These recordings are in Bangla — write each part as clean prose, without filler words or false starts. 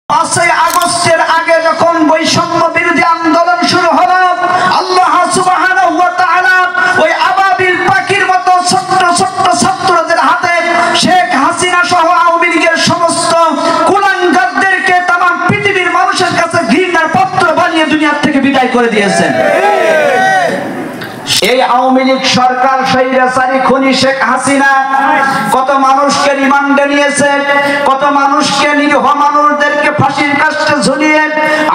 5 আগস্টের আগে যখন বৈষম্য বিরোধী আন্দোলন শুরু হলো, আল্লাহ সুবহানাহু ওয়া তাআলা ওই আবাবিল পাখির মতো ছোট্ট ছোট্ট ছাত্রদের হাতে শেখ হাসিনা সহ আওয়ামী লীগের সমস্ত কুলাঙ্গারদেরকে তামাম পৃথিবীর মানুষের কাছে ঘৃণার পাত্র বানিয়ে দুনিয়া থেকে বিদায় করে দিয়েছেন। এই আওয়ামী লীগ সরকার স্বৈরাচারী খুনি শেখ হাসিনা কত মানুষকে রিমান্ডে নিয়েছে, কত মানুষকে, নিরীহ মানুষদেরকে ফাঁসির কাস্টে ঝুলিয়ে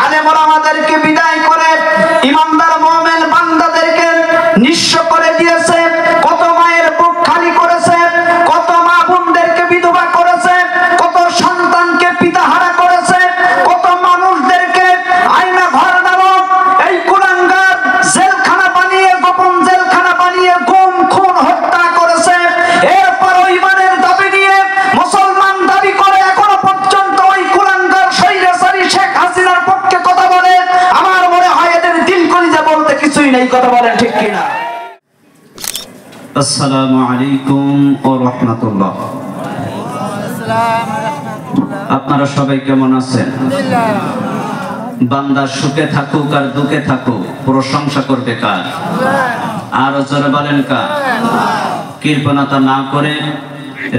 আলেম ওলামাদেরকে বিদায় করে ইমানদার মুমিন বান্দাদেরকে নিঃস্ব করে দিয়েছে, কত মায়ের বুক খালি করেছে, কত মা বোনদেরকে বিধবা করেছে, কত সন্তানকে পিতাহারা করেছে, কত মানুষদেরকে আয়না ঘর নামক এই কুলাঙ্গার জেলখানা বানিয়ে, গোপন জেলখানা বানিয়ে গুম খুন হত্যা করেছে। এরপর ইমানের দাবি নিয়ে মুসলমান দাবি করে এখনো পর্যন্ত ওই কুলাঙ্গার স্বৈরাচারী শেখ হাসিনার পক্ষে কথা বলে। আমার মনে হয় এদের দিল কলিজা বলতে কিছুই নেই, কথা বলেন ঠিক কিনা? আসসালামু আলাইকুম ওয়া রাহমাতুল্লাহ। আপনারা সবাই কেমন আছেন? বান্দা সুখে থাকুক আর দুঃখে থাকুক, প্রশংসা করবে কার? আর জোরে বলেন কার? কৃপণতা না করে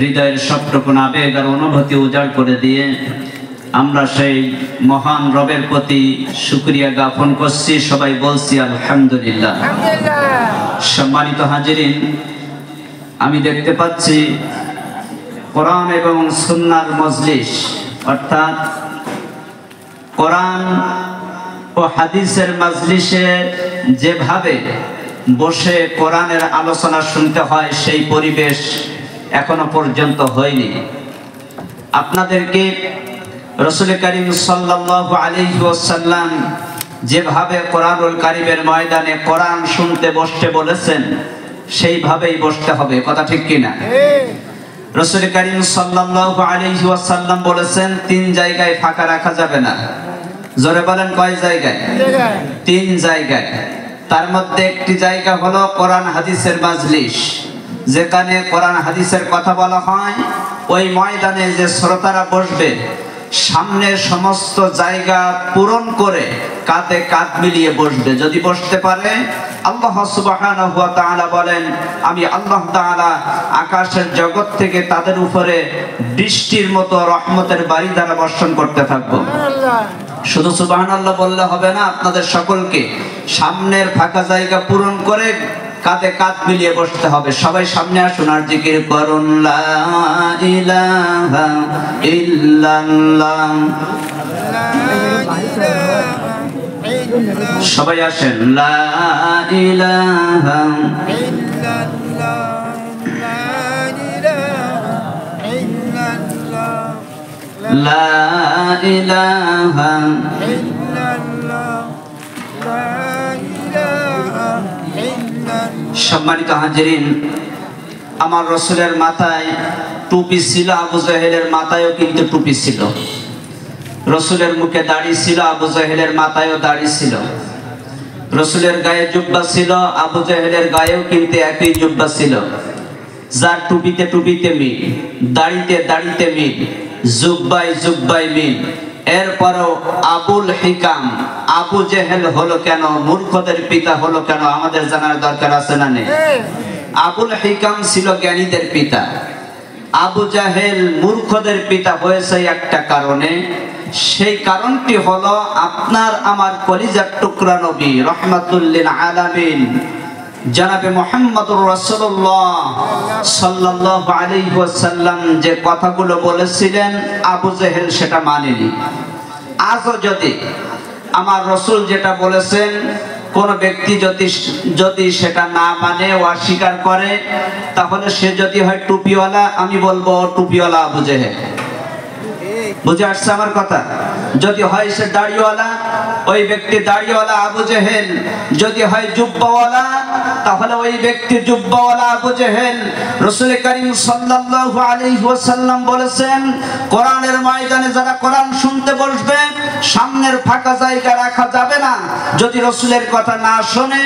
হৃদয়ের সবটুকু আবেগ আর অনুভূতি উজাড় করে দিয়ে আমরা সেই মহান রবের প্রতি শুকরিয়া জ্ঞাপন করছি। সবাই বলছি আলহামদুলিল্লাহ। সম্মানিত হাজিরিন, আমি দেখতে পাচ্ছি কোরআন এবং সুন্নাহর মজলিস, অর্থাৎ কোরআন ও হাদিসের মজলিসে যেভাবে বসে কোরআনের আলোচনা শুনতে হয় সেই পরিবেশ এখনো পর্যন্ত হয়নি। আপনাদেরকে রাসূল করিম সাল্লাল্লাহু আলাইহি ওয়াসাল্লাম যেভাবে কোরআনুল কারীমের ময়দানে কোরআন শুনতে বসতে বলেছেন সেইভাবেই বসতে হবে, কথা ঠিক কিনা? রাসূল করিম সাল্লাল্লাহু আলাইহি ওয়াসাল্লাম বলেছেন 3 জায়গায় ফাঁকা রাখা যাবে না। জোরে বলেন কয় জায়গায়? 3 জায়গায়। তার মধ্যে একটি জায়গা হলো কোরআন হাদিসের মজলিস, যেখানে কোরআন হাদিসের কথা বলা হয়। ওই ময়দানে যে শ্রোতারা বসবে, সামনের সমস্ত জায়গা পূরণ করে কাঁধে কাঁধ মিলিয়ে বসবে। যদি বসতে পারে, আল্লাহ সুবহানাহু ওয়া তাআলা বলেন, আমি আল্লাহ তাআলা আকাশের জগৎ থেকে তাদের উপরে বৃষ্টির মতো রহমতের বাড়ি দ্বারা বর্ষণ করতে থাকবো। শুধু সুবহানাল্লাহ বললে হবে না, আপনাদের সকলকে সামনের ফাঁকা জায়গা পূরণ করে কাঁধে কাঁধ মিলিয়ে বসতে হবে। সবাই সামনে আসুন আর জিকির করুন, লা ইলাহা ইল্লাল্লাহ। সবাই আসেন, লা ইলাহা ইল্লাল্লাহ, লা ইলাহা ইল্লাল্লাহ। সম্মানিত হাজিরিন, আমার রাসূলের মাথায় টুপি ছিল, আবু জাহেলের মাথায়ও কিন্তু টুপি ছিল। রাসূলের মুখে দাড়ি ছিল, আবু জাহেলের মাথায়ও দাড়ি ছিল। রাসূলের গায়ে জুব্বা ছিল, আবু জাহেলের গায়েও কিন্তু একই জুব্বা ছিল। যার টুপিতে টুপিতে মিল, দাড়িতে দাড়িতে মিল, জুব্বায় জুব্বায় মিল। এরপরও আবুল হিকাম, আবু জেহেল হলো কেন, মূর্খদের পিতা হলো কেন, আমাদের জানার দরকার আছে না নেই? আবুল হিকাম ছিল জ্ঞানীদের পিতা, আবু জাহেল মূর্খদের পিতা হয়েছে একটা কারণে। সেই কারণটি হলো আপনার আমার কলিজার টুকরা নবী রাহমাতুল লিল আলামিন জনাবে মুহাম্মদুর রাসূলুল্লাহ সাল্লাল্লাহু আলাইহি ওয়াসাল্লাম যে কথাগুলো বলেছিলেন, আবু জেহেল সেটা মানেনি। আজও যদি আমার রাসূল যেটা বলেছেন কোন ব্যক্তি যদি সেটা না মানে, অস্বীকার করে, তাহলে সে যদি হয় টুপিওয়ালা, আমি বলবো টুপিওয়ালা আবু জেহেল। বুঝে আসছে আমার কথা? যদি হয় সে দাড়িওয়ালা, ওই ব্যক্তি দাড়িওয়ালা আবু জেহেল। যদি হয় জুব্বাওয়ালা, তাহলে ওই ব্যক্তি জুব্বাওয়ালা আবু জেহেল। রাসূল করিম সাল্লাল্লাহু আলাইহি ওয়াসাল্লাম বলেছেন, কোরআনের ময়দানে যারা কোরআন শুনতে বসবে, সামনের ফাঁকা জায়গা রাখা যাবে না। যদি রাসূলের কথা না শোনে,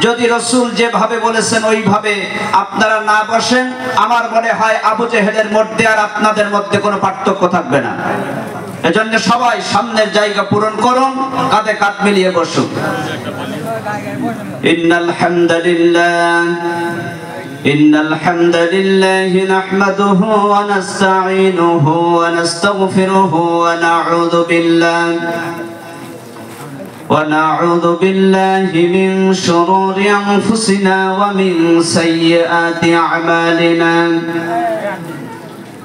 যদি রাসূল যেভাবে বলেছেন ওইভাবে আপনারা না বসেন, আমার মনে হয় আবু জেহেলের মধ্যে আর আপনাদের মধ্যে কোনো পার্থক্য থাকবে না। এজন্য সবাই সামনের জায়গা পূরণ করুন, কাঁধে কাঁধ মিলিয়ে বসুন। ইন্নাল হামদালিল্লাহি নাহমাদুহু ওয়া নাস্তাঈনুহু ওয়া নাস্তাগফিরুহু ওয়া نعوذ بالله من شرور أنفسنا ومن سيئات أعمالنا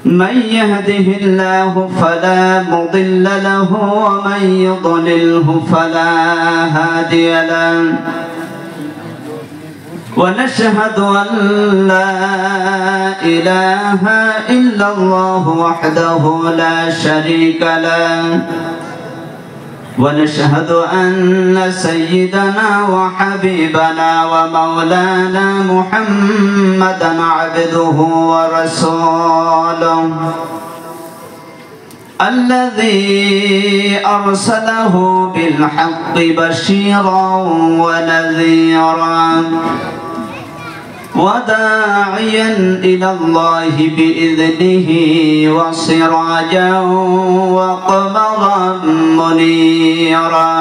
من يهده الله فلا مضل له ومن يضلله فلا هادي له ونشهد أن لا إله إلا الله وحده لا شريك له ونشهد أن سيدنا وحبيبنا ومولانا محمدا عبده ورسوله الذي أرسله بالحق بشيرا ونذيرا وداعيا إلى الله بإذنه وسراجا وقمرا منيرا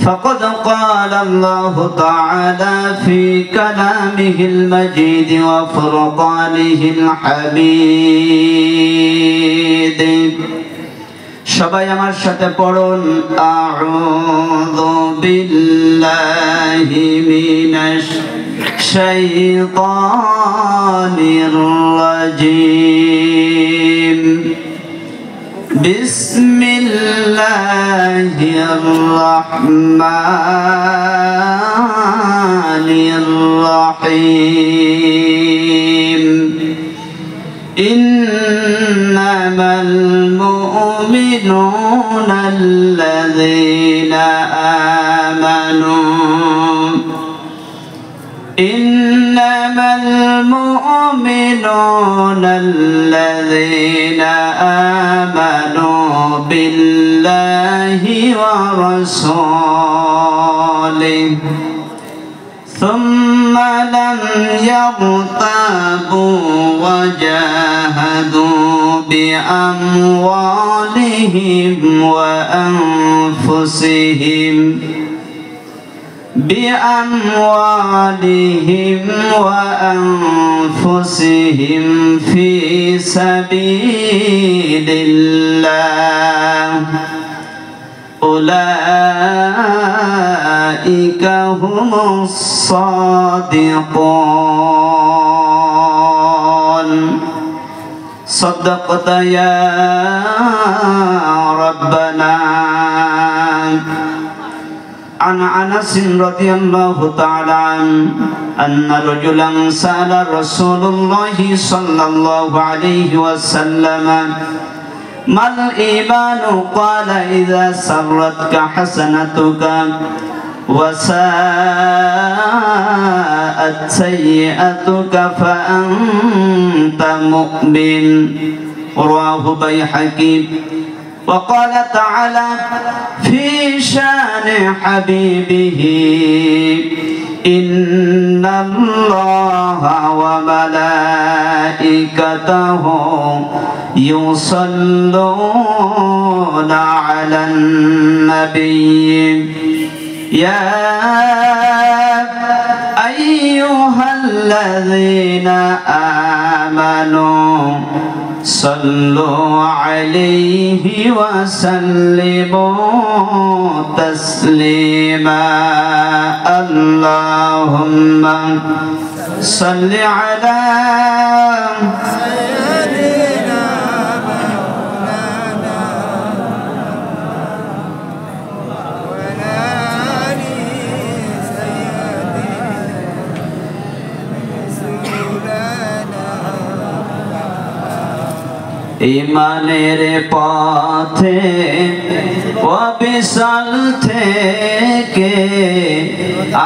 فقد قال الله تعالى في كلامه المجيد وفرقانه الحميد সবাই আমার সাথে পড়ুন আউযু বিল্লাহি মিনাশ শাইতানির রাজীম বিসমিল্লাহির রাহমানির রাহিম ইন্নামাল المؤمنون الذين آمنوا إنما المؤمنون الذين آمنوا بالله ورسوله ثم لم يرتابوا وجاهدوا بأموالهم وأنفسهم في سبيل الله أولئك هم الصادقون صدقت يا ربنا عن أنس رضي الله تعالى عنه أن رجلا سأل رسول الله صلى الله عليه وسلم ما الإيمان قال إذا سرتك حسنتك وساءت سيئتك فأنت مؤمن رواه بيهقي وقال تعالى في شان حبيبه إن الله وملائكته يصلون على النبي يا أيها الذين آمنوا صلوا عليه وسلموا تسليما اللهم صل على سيدنا مولانا وعلى آل سيدنا ইমানের পথে অবিচল থেকে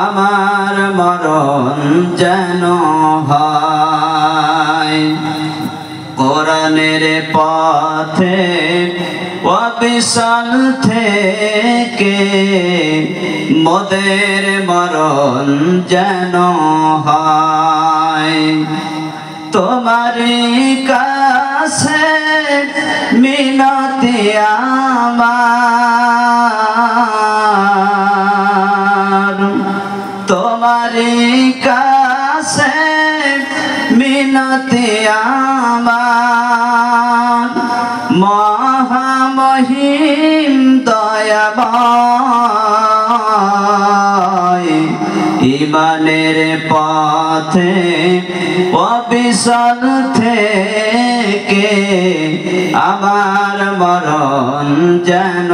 আমার মরণ যেন হয় কোরআনের পথে অবিচল থেকে মোদের মরণ যেন হয় তোমার কাছে মিনতি আমার তোমারি কাছে মিনতি আমার মহামহিম দয়াময় ইমানের পথে অবিচল থেকে আমার মরণ যেন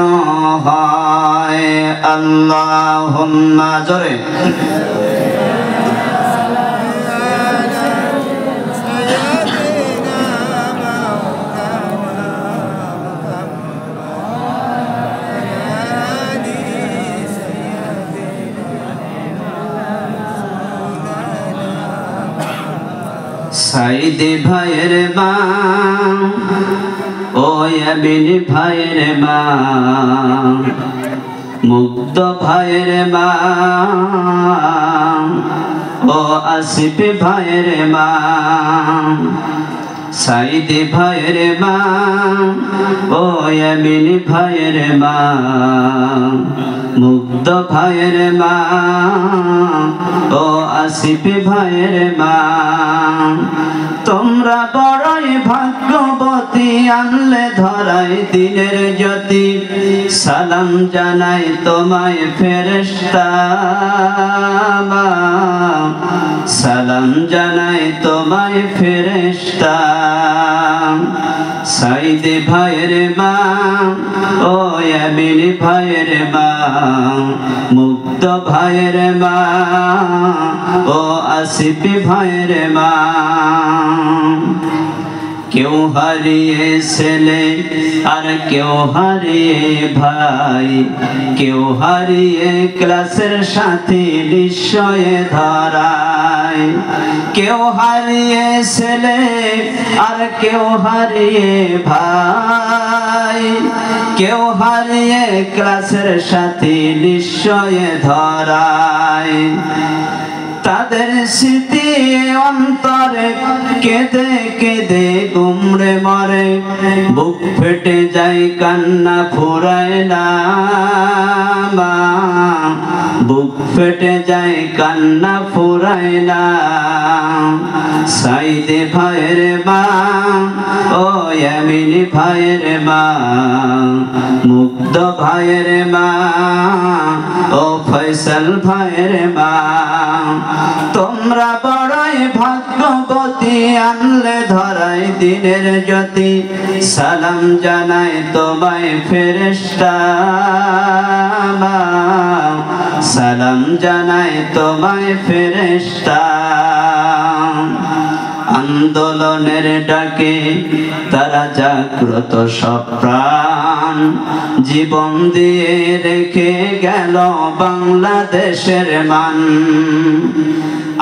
হয় আল্লাহুম্মা জোরে সাইদি ভাইয়ের মা ও ইয়ামিন ভাইয়ের মা মুগ্ধ ভাইয়ের মা ও আসিফ ভাইয়ের মা সাইদি ভাইয়ের মা ও ইয়ামিন ভাইয়ের মা মুগ্ধ ভাইয়ের মা ও আসিফ ভাইয়ের মা তোমরা বড়ই ভাগ্যবতী আনলে ধরাই দিনের জ্যোতি সালাম জানাই তোমায় ফেরেশতা সালাম জানাই তোমায় ফেরেশতা সাইদি ভাইয়ের মা ও ইয়ামিন ভাইয়ের মা মুগ্ধ ভাইয়ের মা ও আসিফ ভাইয়ের মা কেউ হারিয়ে ছেলে আর কেউ হারিয়ে ভাই কেউ হারিয়ে ক্লাসের সাথী নিশ্চয়ে ধরায় কেউ হারিয়ে ছেলে আর কেউ হারিয়ে ভাই কেউ হারিয়ে ক্লাসের সাথী নিশ্চয়ে ধরায় তাদের স্মৃতি অন্তরে কেঁদে কেঁদে গুমড়ে মরে বুক ফেটে যায় কান্না ফুরায় না বুক ফেটে যায় কান্না ফুরায় না সাইদি ভাইয়ের মা ও ইয়ামিন ভাইয়ের মা মুগ্ধ ভাইয়ের মা ও ফয়সাল ভাইয়ের মা তোমরা বড়ই ভাগ্যবতী আনলে ধরাই দিনের জ্যোতি সালাম জানাই তোমায় ফেরেশতা সালাম জানাই তোমায় ফেরেশতা আন্দোলনের ডাকে তারা জাগ্রত সব প্রাণ জীবন দিয়ে রেখে গেল বাংলাদেশের মান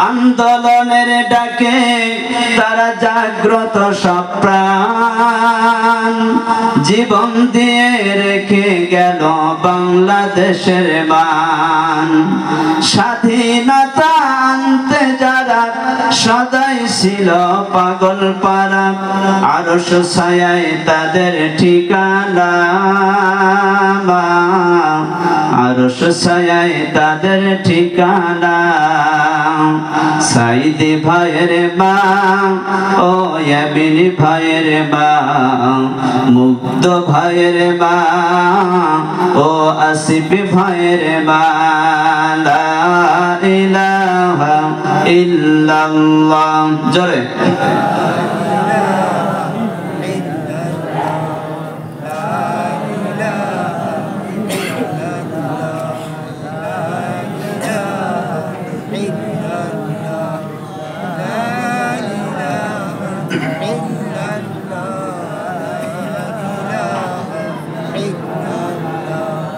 আন্দোলনের ডাকে তারা জাগ্রত সব প্রাণ জীবন দিয়ে রেখে গেল বাংলাদেশের মান স্বাধীনতা আনতে যারা সদাই ছিল পাগল পারা আরশ ছায়ায় তাদের ঠিকানা আরশ ছায়ায় তাদের ঠিকানা সাইদি ভাইয়ের মা ও ইয়ামিন ভাইয়ের মা মুগ্ধ ভাইয়ের মা ও আসিফ ভাইয়ের মা লা ইলাহা ইল্লাল্লাহ জোরে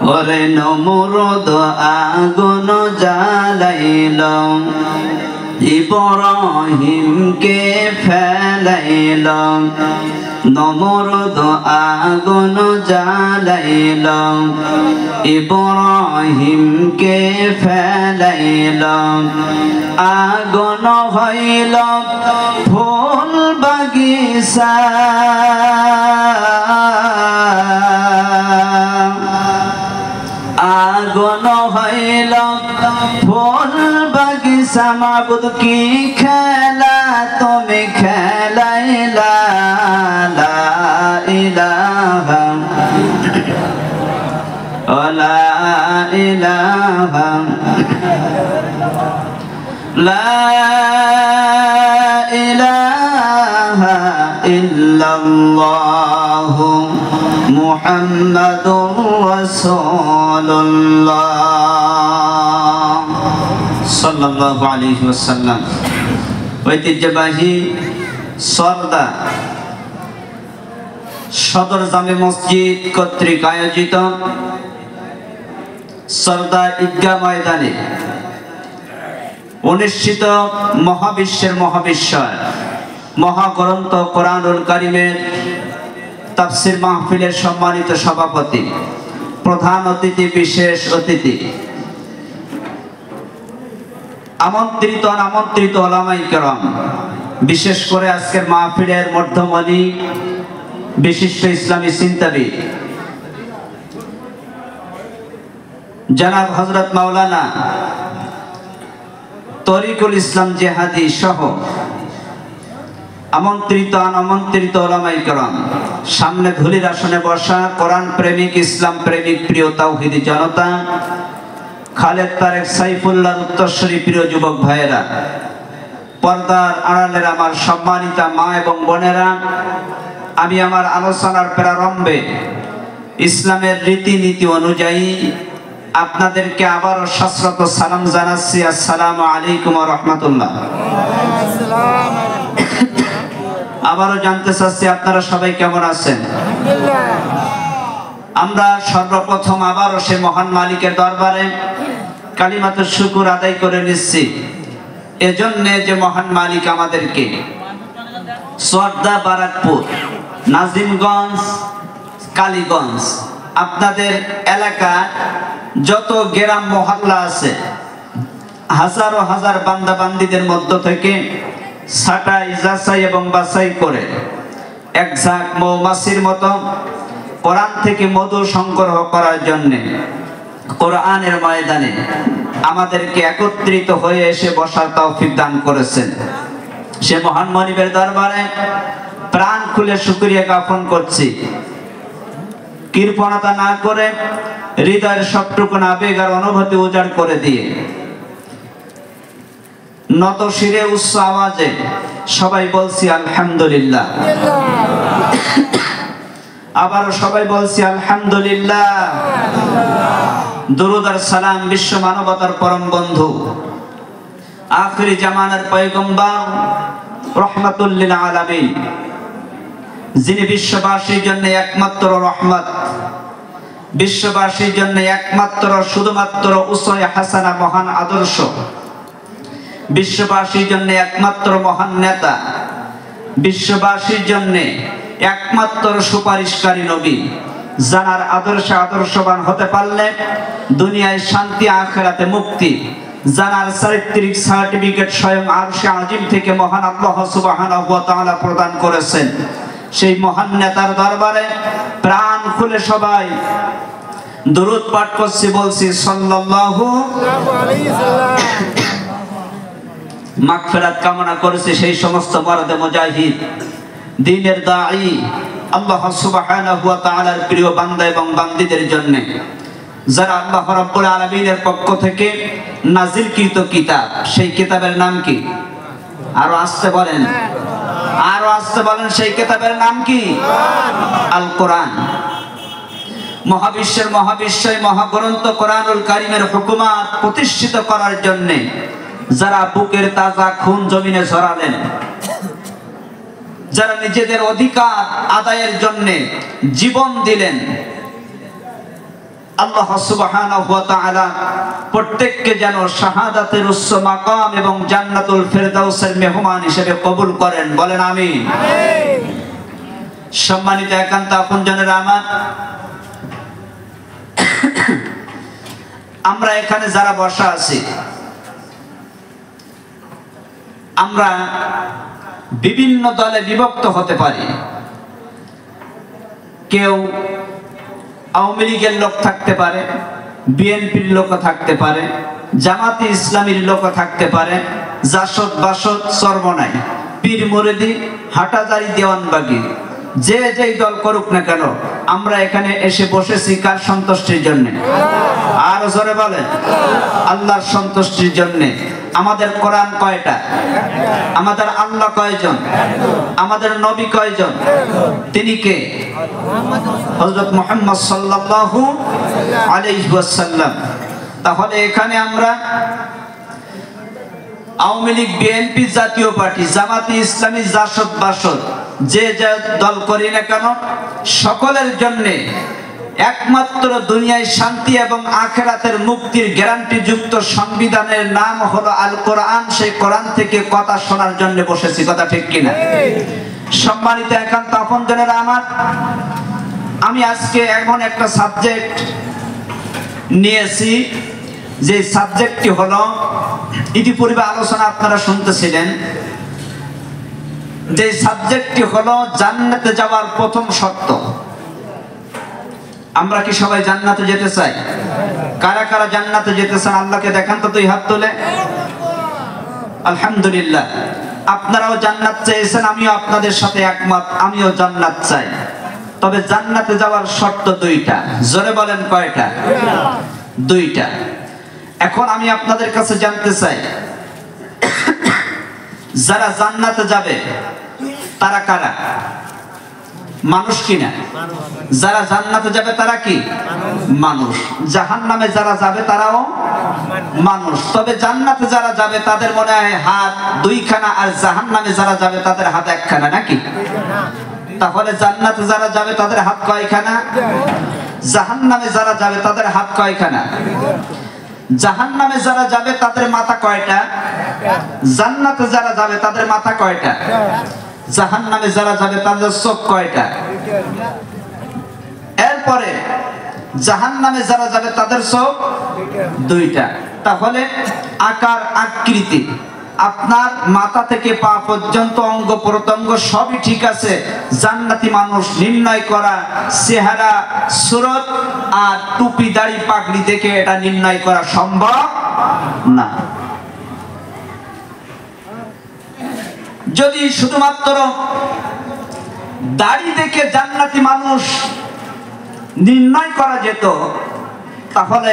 ওরে নমরুদ আগুন জ্বালাইল ইব্রাহিমকে ফেলাইল নমরুদ আগুন জ্বালাইল ইব্রাহিমকে ফেলাইল আগুন হইল ফুল বাগিচা আগুন হইল ফুল বাগিচা মাবুদ কি খেলা তুমি খেলাইলা লা ইলাহা লা ইলাহা লা ইলাহা ইল্লাল্লাহ মুহাম্মাদুর রাসূলুল্লাহ সাল্লাল্লাহু আলাইহি ওয়াসাল্লাম। ঐতিহ্যবাহী সরদা সদর জামে মসজিদ কর্তৃক আয়োজিত সরদা ঈদগাহ ময়দানে অনুষ্ঠিত মহাবিশ্বের মহাবিশ্বর মহাগ্রন্থ কোরআনুল কারীমের তাফসীর মাহফিলের সম্মানিত সভাপতি, প্রধান অতিথি, বিশেষ অতিথি, আমন্ত্রিত অনামন্ত্রিত উলামায়ে কেরাম, বিশেষ করে আজকের মাহফিলের মধ্যমণি বিশিষ্ট ইসলামী চিন্তাবিদ জনাব হযরত মাওলানা তরিকুল ইসলাম জিহাদি সহ আমন্ত্রিত অনামন্ত্রিত উলামায়ে কেরাম, সামনে ধুলির আসনে বসা কোরআন প্রেমিক, ইসলাম প্রেমিক, প্রিয় তাওহীদি জনতা, খালেদ তারেক সাইফুল্লাহর উত্তরসূরি প্রিয় যুবক ভাইয়েরা, পর্দার আড়ালের আমার সম্মানিতা মা এবং বোনেরা, আমি আমার আলোচনার প্রারম্ভে ইসলামের রীতিনীতি অনুযায়ী আপনাদেরকে আবারও সশ্রত সালাম জানাচ্ছি। আসসালামু আলাইকুম ওয়া রাহমাতুল্লাহ। আবারও জানতে চাচ্ছি আপনারা সবাই কেমন আছেন? আমরা সর্বপ্রথম আবারও সে মহান মালিকের দরবারে কালিমাতুশ শুকর আদায় করে নিচ্ছি এজন্য যে মহান মালিক আমাদেরকে সরদা, বারাকপুর, নাজিমগঞ্জ, কালীগঞ্জ, আপনাদের এলাকা যত গ্রাম মহল্লা আছে হাজারো হাজার বান্দা বান্দীদের মধ্য থেকে ছাঁটাই, যাচাই এবং বাছাই করে এক ঝাঁক মৌমাছির মতো কোরআন থেকে মধু সংগ্রহ করার জন্য কোরআনের ময়দানে আমাদেরকে একত্রিত হয়ে এসে বসার তৌফিক দান করেছেন। সে মহান মনিবের দরবারে প্রাণ খুলে শুকরিয়া জ্ঞাপন করছি। কৃপণতা না করে হৃদয়ের সবটুকু আবেগ আর অনুভূতি উজাড় করে দিয়ে নত শিরে উচ্চ আওয়াজে সবাই বলছি আলহামদুলিল্লাহ। আবারও সবাই বলছি আলহামদুলিল্লাহ। দুরূদ আর সালাম বিশ্ব মানবতার পরম বন্ধু, আখিরি জামানার পয়গম্বর, রহমাতুল লিল আলামিন, যিনি বিশ্ববাসীর জন্য একমাত্র রহমত, বিশ্ববাসীর জন্য একমাত্র শুধুমাত্র উসওয়া হাসানা, মহান আদর্শ, বিশ্ববাসীর জন্য একমাত্র মহান নেতা, বিশ্ববাসীর জন্য একমাত্র সুপারিশকারী নবী, জানার আদর্শে আদর্শবান হতে পারলে দুনিয়ায় শান্তি, আখিরাতে মুক্তি, জানার চারিত্রিক সার্টিফিকেট স্বয়ং আরশে আজিম থেকে মহান আল্লাহ সুবহানাহু ওয়া তাআলা প্রদান করেছেন। সেই মহান নেতার দরবারে প্রাণ খুলে সবাই দুরূদ পাঠ করছি, বলছি সাল্লাল্লাহু আলাইহি সাল্লাম। মাগফিরাত কামনা করেছি সেই সমস্ত মরদে মুজাহিদ, দ্বীনের দাঈ, আল্লাহ সুবহানাহু ওয়া তাআলার প্রিয় বান্দা এবং বান্দীদের জন্য, যারা আল্লাহ রাব্বুল আলামিনের পক্ষ থেকে নাজিলকৃত কিতাব, সেই কিতাবের নাম কি? আরো আসতে বলেন, আরো আসতে বলেন, সেই কিতাবের নাম কি? আল কোরআন। মহাবিশ্বের মহাবিশ্বয় মহাগ্রন্থ কোরআনুল কারীমের হুকুমাত প্রতিষ্ঠিত করার জন্য যারা বুকের তাজা খুন জমিনে ঝরালেন, যারা নিজেদের অধিকার আদায়ের জন্য জীবন দিলেন, আল্লাহ সুবহানাহু ওয়া তাআলা প্রত্যেককে যেন শাহাদাতের উচ্চ মাকাম এবং জান্নাতুল ফেরদাউসের মেহমান হিসেবে কবুল করেন। বলেন আমিন। সম্মানিত একান্ত আপনজনেরা আমার, আমরা এখানে যারা বসা আছি, আমরা বিভিন্ন দলে বিভক্ত হতে পারি। কেউ আওয়ামী লীগের লোক থাকতে পারে, বিএনপির লোক থাকতে পারে, জামাতে ইসলামীর লোক থাকতে পারে, জাসদ বাসদ সর্বনাই, পীর মুরিদি, হাটাজারি, দেওয়ানবাগি, যে যেই দল করুক না কেন, আমরা এখানে এসে বসেছি কার সন্তুষ্টির জন্য? আর জোরে বলেন, আল্লাহর সন্তুষ্টির জন্য। আমাদের কোরআন কয়টা? আমাদের আল্লাহ কয়জন? আমাদের নবী কয়জন? তিনি কে? হযরত মুহাম্মদ সাল্লাল্লাহু আলাইহি ওয়াসাল্লাম। তাহলে এখানে আমরা আওয়ামী লীগ, বিএনপি, জাতীয় পার্টি, জামাতে ইসলামী, জাসদ বাসদ, যে যে দল করি না কেন, সকলের জন্য একমাত্র দুনিয়ায় শান্তি এবং আখিরাতের মুক্তির গ্যারান্টি যুক্ত সংবিধানের নাম হলো আল কোরআন। সেই কোরআন থেকে কথা শোনার জন্য বসেছি, কথা ঠিক কিনা? সম্মানিত একান্ত আপনজনেরা আমার, আমি আজকে এমন একটা সাবজেক্ট নিয়েছি, যে সাবজেক্টটি হলো, ইতিপূর্বে আলোচনা আপনারা শুনতেছিলেন, যে সাবজেক্টটি হলো জান্নাতে যাওয়ার প্রথম শর্ত। আমরা কি সবাই জান্নাতে যেতে চাই? কারা কারা জান্নাতে যেতে চান আল্লাহকে দেখান তো, দুই হাত তুলে। আলহামদুলিল্লাহ, আপনারাও জান্নাত চেয়েছেন, আমিও আপনাদের সাথে একমত, আমিও জান্নাত চাই। তবে জান্নাতে যাওয়ার শর্ত দুইটা। জোরে বলেন, কয়টা? দুইটা। এখন আমি আপনাদের কাছে জানতে চাই, যারা জান্নাতে যাবে তারা কারা? মানুষ কিনা? যারা জান্নাতে যাবে তারা কি? মানুষ। জাহান্নামে যারা যাবে তারাও মানুষ। তবে জান্নাতে যারা যাবে তাদের মনে হয় হাত দুইখানা, আর জাহান্নামে যারা যাবে তাদের হাত একখানা, নাকি? তাহলে জান্নাতে যারা যাবে তাদের হাত কয়খানা? জাহান্নামে যারা যাবে তাদের হাত কয়খানা? জাহান্নামে যারা যাবে তাদের মাথা কয়টা? জান্নাতে যারা যাবে তাদের মাথা কয়টা? জাহান্নামে যারা যাবে তাদের চোখ কয়টা? এরপরে জাহান্নামে যারা যাবে তাদের চোখ দুইটা। তাহলে আকার আকৃতি, আপনার মাথা থেকে পা পর্যন্ত অঙ্গ প্রত্যঙ্গ সবই ঠিক আছে। জান্নাতি মানুষ নির্ণয় করা চেহারা, সুরত আর টুপি দাড়ি পাগড়ি দেখে এটা নির্ণয় করা সম্ভব না। যদি শুধুমাত্র দাড়ি দেখে জান্নাতি মানুষ নির্ণয় করা যেত, তাহলে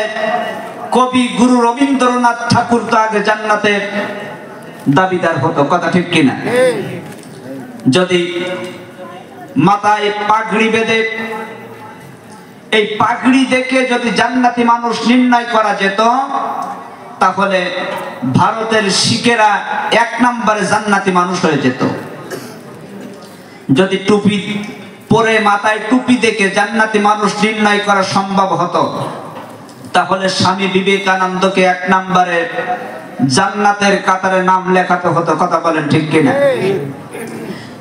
কবি গুরু রবীন্দ্রনাথ ঠাকুর তো আগে জান্নাতের দাবিদার হতো, কথা ঠিক কিনা? যদি মাথায় পাগড়ি বেঁধে, এই পাগড়ি দেখে যদি জান্নাতি মানুষ নির্ণয় করা যেত, তাহলে ভারতের শিখেরা এক নম্বরে জান্নাতি মানুষ হয়ে যেত। যদি টুপি পরে মাথায় টুপি দেখে জান্নাতি মানুষ নির্ণয় করা সম্ভব হতো, তাহলে স্বামী বিবেকানন্দকে এক নম্বরে জান্নাতের কাতারে নাম লেখাতে হতো, কথা বলেন ঠিক কিনা?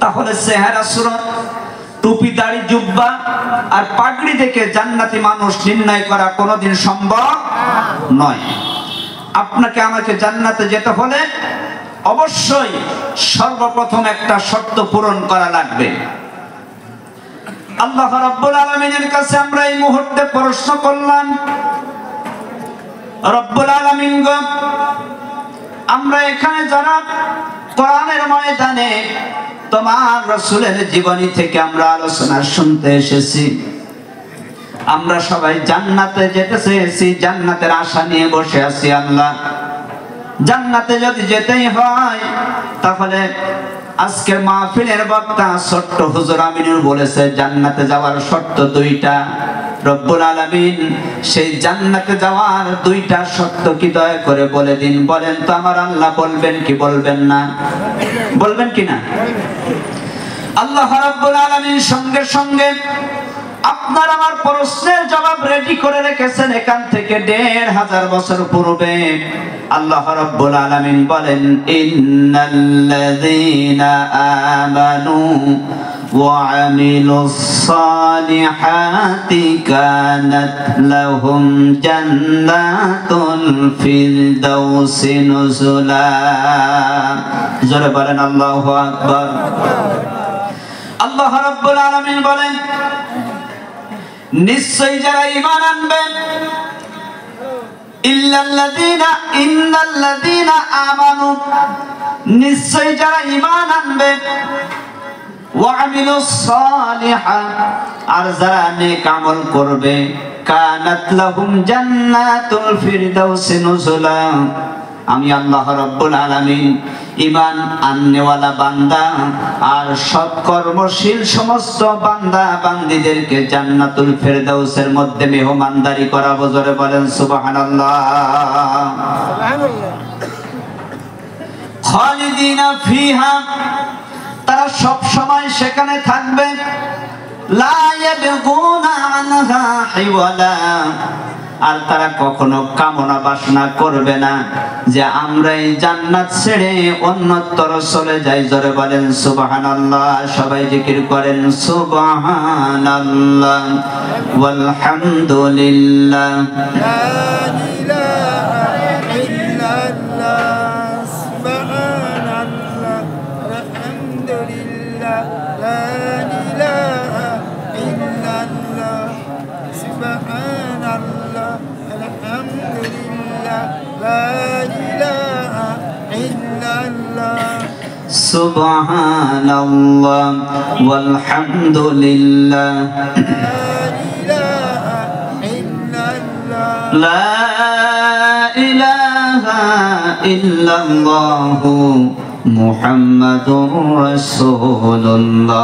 তাহলে চেহারা, সুরত, টুপি দাড়ি জুব্বা আর পাগড়ি দেখে জান্নাতি মানুষ নির্ণয় করা কোনোদিন সম্ভব নয়। আপনাকে আমাকে জান্নাতে যেতে হলে অবশ্যই সর্বপ্রথম একটা শর্ত পূরণ করা লাগবে। আল্লাহ রাব্বুল আলামিনের কাছে আমরা এই মুহূর্তে প্রশ্ন করলাম, রব্বুল আলামিন গো, আমরা এখানে যারা কোরআনের ময়দানে তোমার রাসূলের জীবনী থেকে আমরা আলোচনা শুনতে এসেছি, আমরা সবাই জান্নাতে যেতে চেয়েছি, জান্নাতের আশা নিয়ে বসে আছি। আল্লাহ, জান্নাতে যদি যেতেই হয়, তাহলে আজকের মাহফিলের বক্তা ছোট্ট হুজুর আমিনুর বলেছে জান্নাতে যাওয়ার শর্ত দুইটা। রব্বুল আলামিন সেই জান্নাতে যাওয়ার দুইটা শর্ত কি দয়া করে বলে দিন। বলেন তো আমার আল্লাহ, বলবেন কি বলবেন না? বলবেন কি না? আল্লাহ রাব্বুল আলামিন সঙ্গে সঙ্গে আপনার আমার প্রশ্নের জবাব রেডি করে রেখেছেন। এখান থেকে ১৫০০ বছর পূর্বে আল্লাহ রাব্বুল আলামিন বলেন, ইন্নাল্লাযীনা আমানু وعملوا الصالحات كانت لهم جنات الفردوس نزلا জোরে বলেন আল্লাহু আকবার। আল্লাহ রাব্বুল আলামিন বলেন নিশ্চয়ই যারা ঈমান আনবে ইন্নাল্লাযীনা আমানু নিশ্চয়ই যারা ঈমান আনবে ওয়া আমিলুস সালিহাত আর যারা নেক আমল করবে কানাত লাহুম জান্নাতুল ফিরদাউসি নুজুলা আমি আল্লাহ রাব্বুল আলামিন ঈমান আননেওয়ালা বান্দা আর সৎকর্মশীল সমস্ত বান্দা বান্দীদেরকে জান্নাতুল ফিরদাউসের মধ্যে মেহমানদারি করাবো জোরে বলেন সুবহানাল্লাহ সুবহানাল্লাহ খালিদিনা ফিহা তারা সব সময় সেখানে থাকবে লা ইয়াবগুনা আনহা হিওয়ালা আর তারা কখনো কামনা বাসনা করবে না যে আমরা এই জান্নাত ছেড়ে অন্যত্র চলে যাই জোরে বলেন সুবহানাল্লাহ সবাই জিকির করেন সুবহানাল্লাহ ওয়াল হামদুলিল্লাহ লা ইলাহা ইল্লাল্লাহ সুবহানাল্লাহ ওয়াল হামদুলিল্লাহ লা ইলাহা ইল্লাল্লাহ সুবহানাল্লাহ সুবহানাল্লাহ ওয়াল হামদুলিল্লাহ লা ইলাহা ইল্লাল্লাহ মুহাম্মাদুর রাসূলুল্লাহ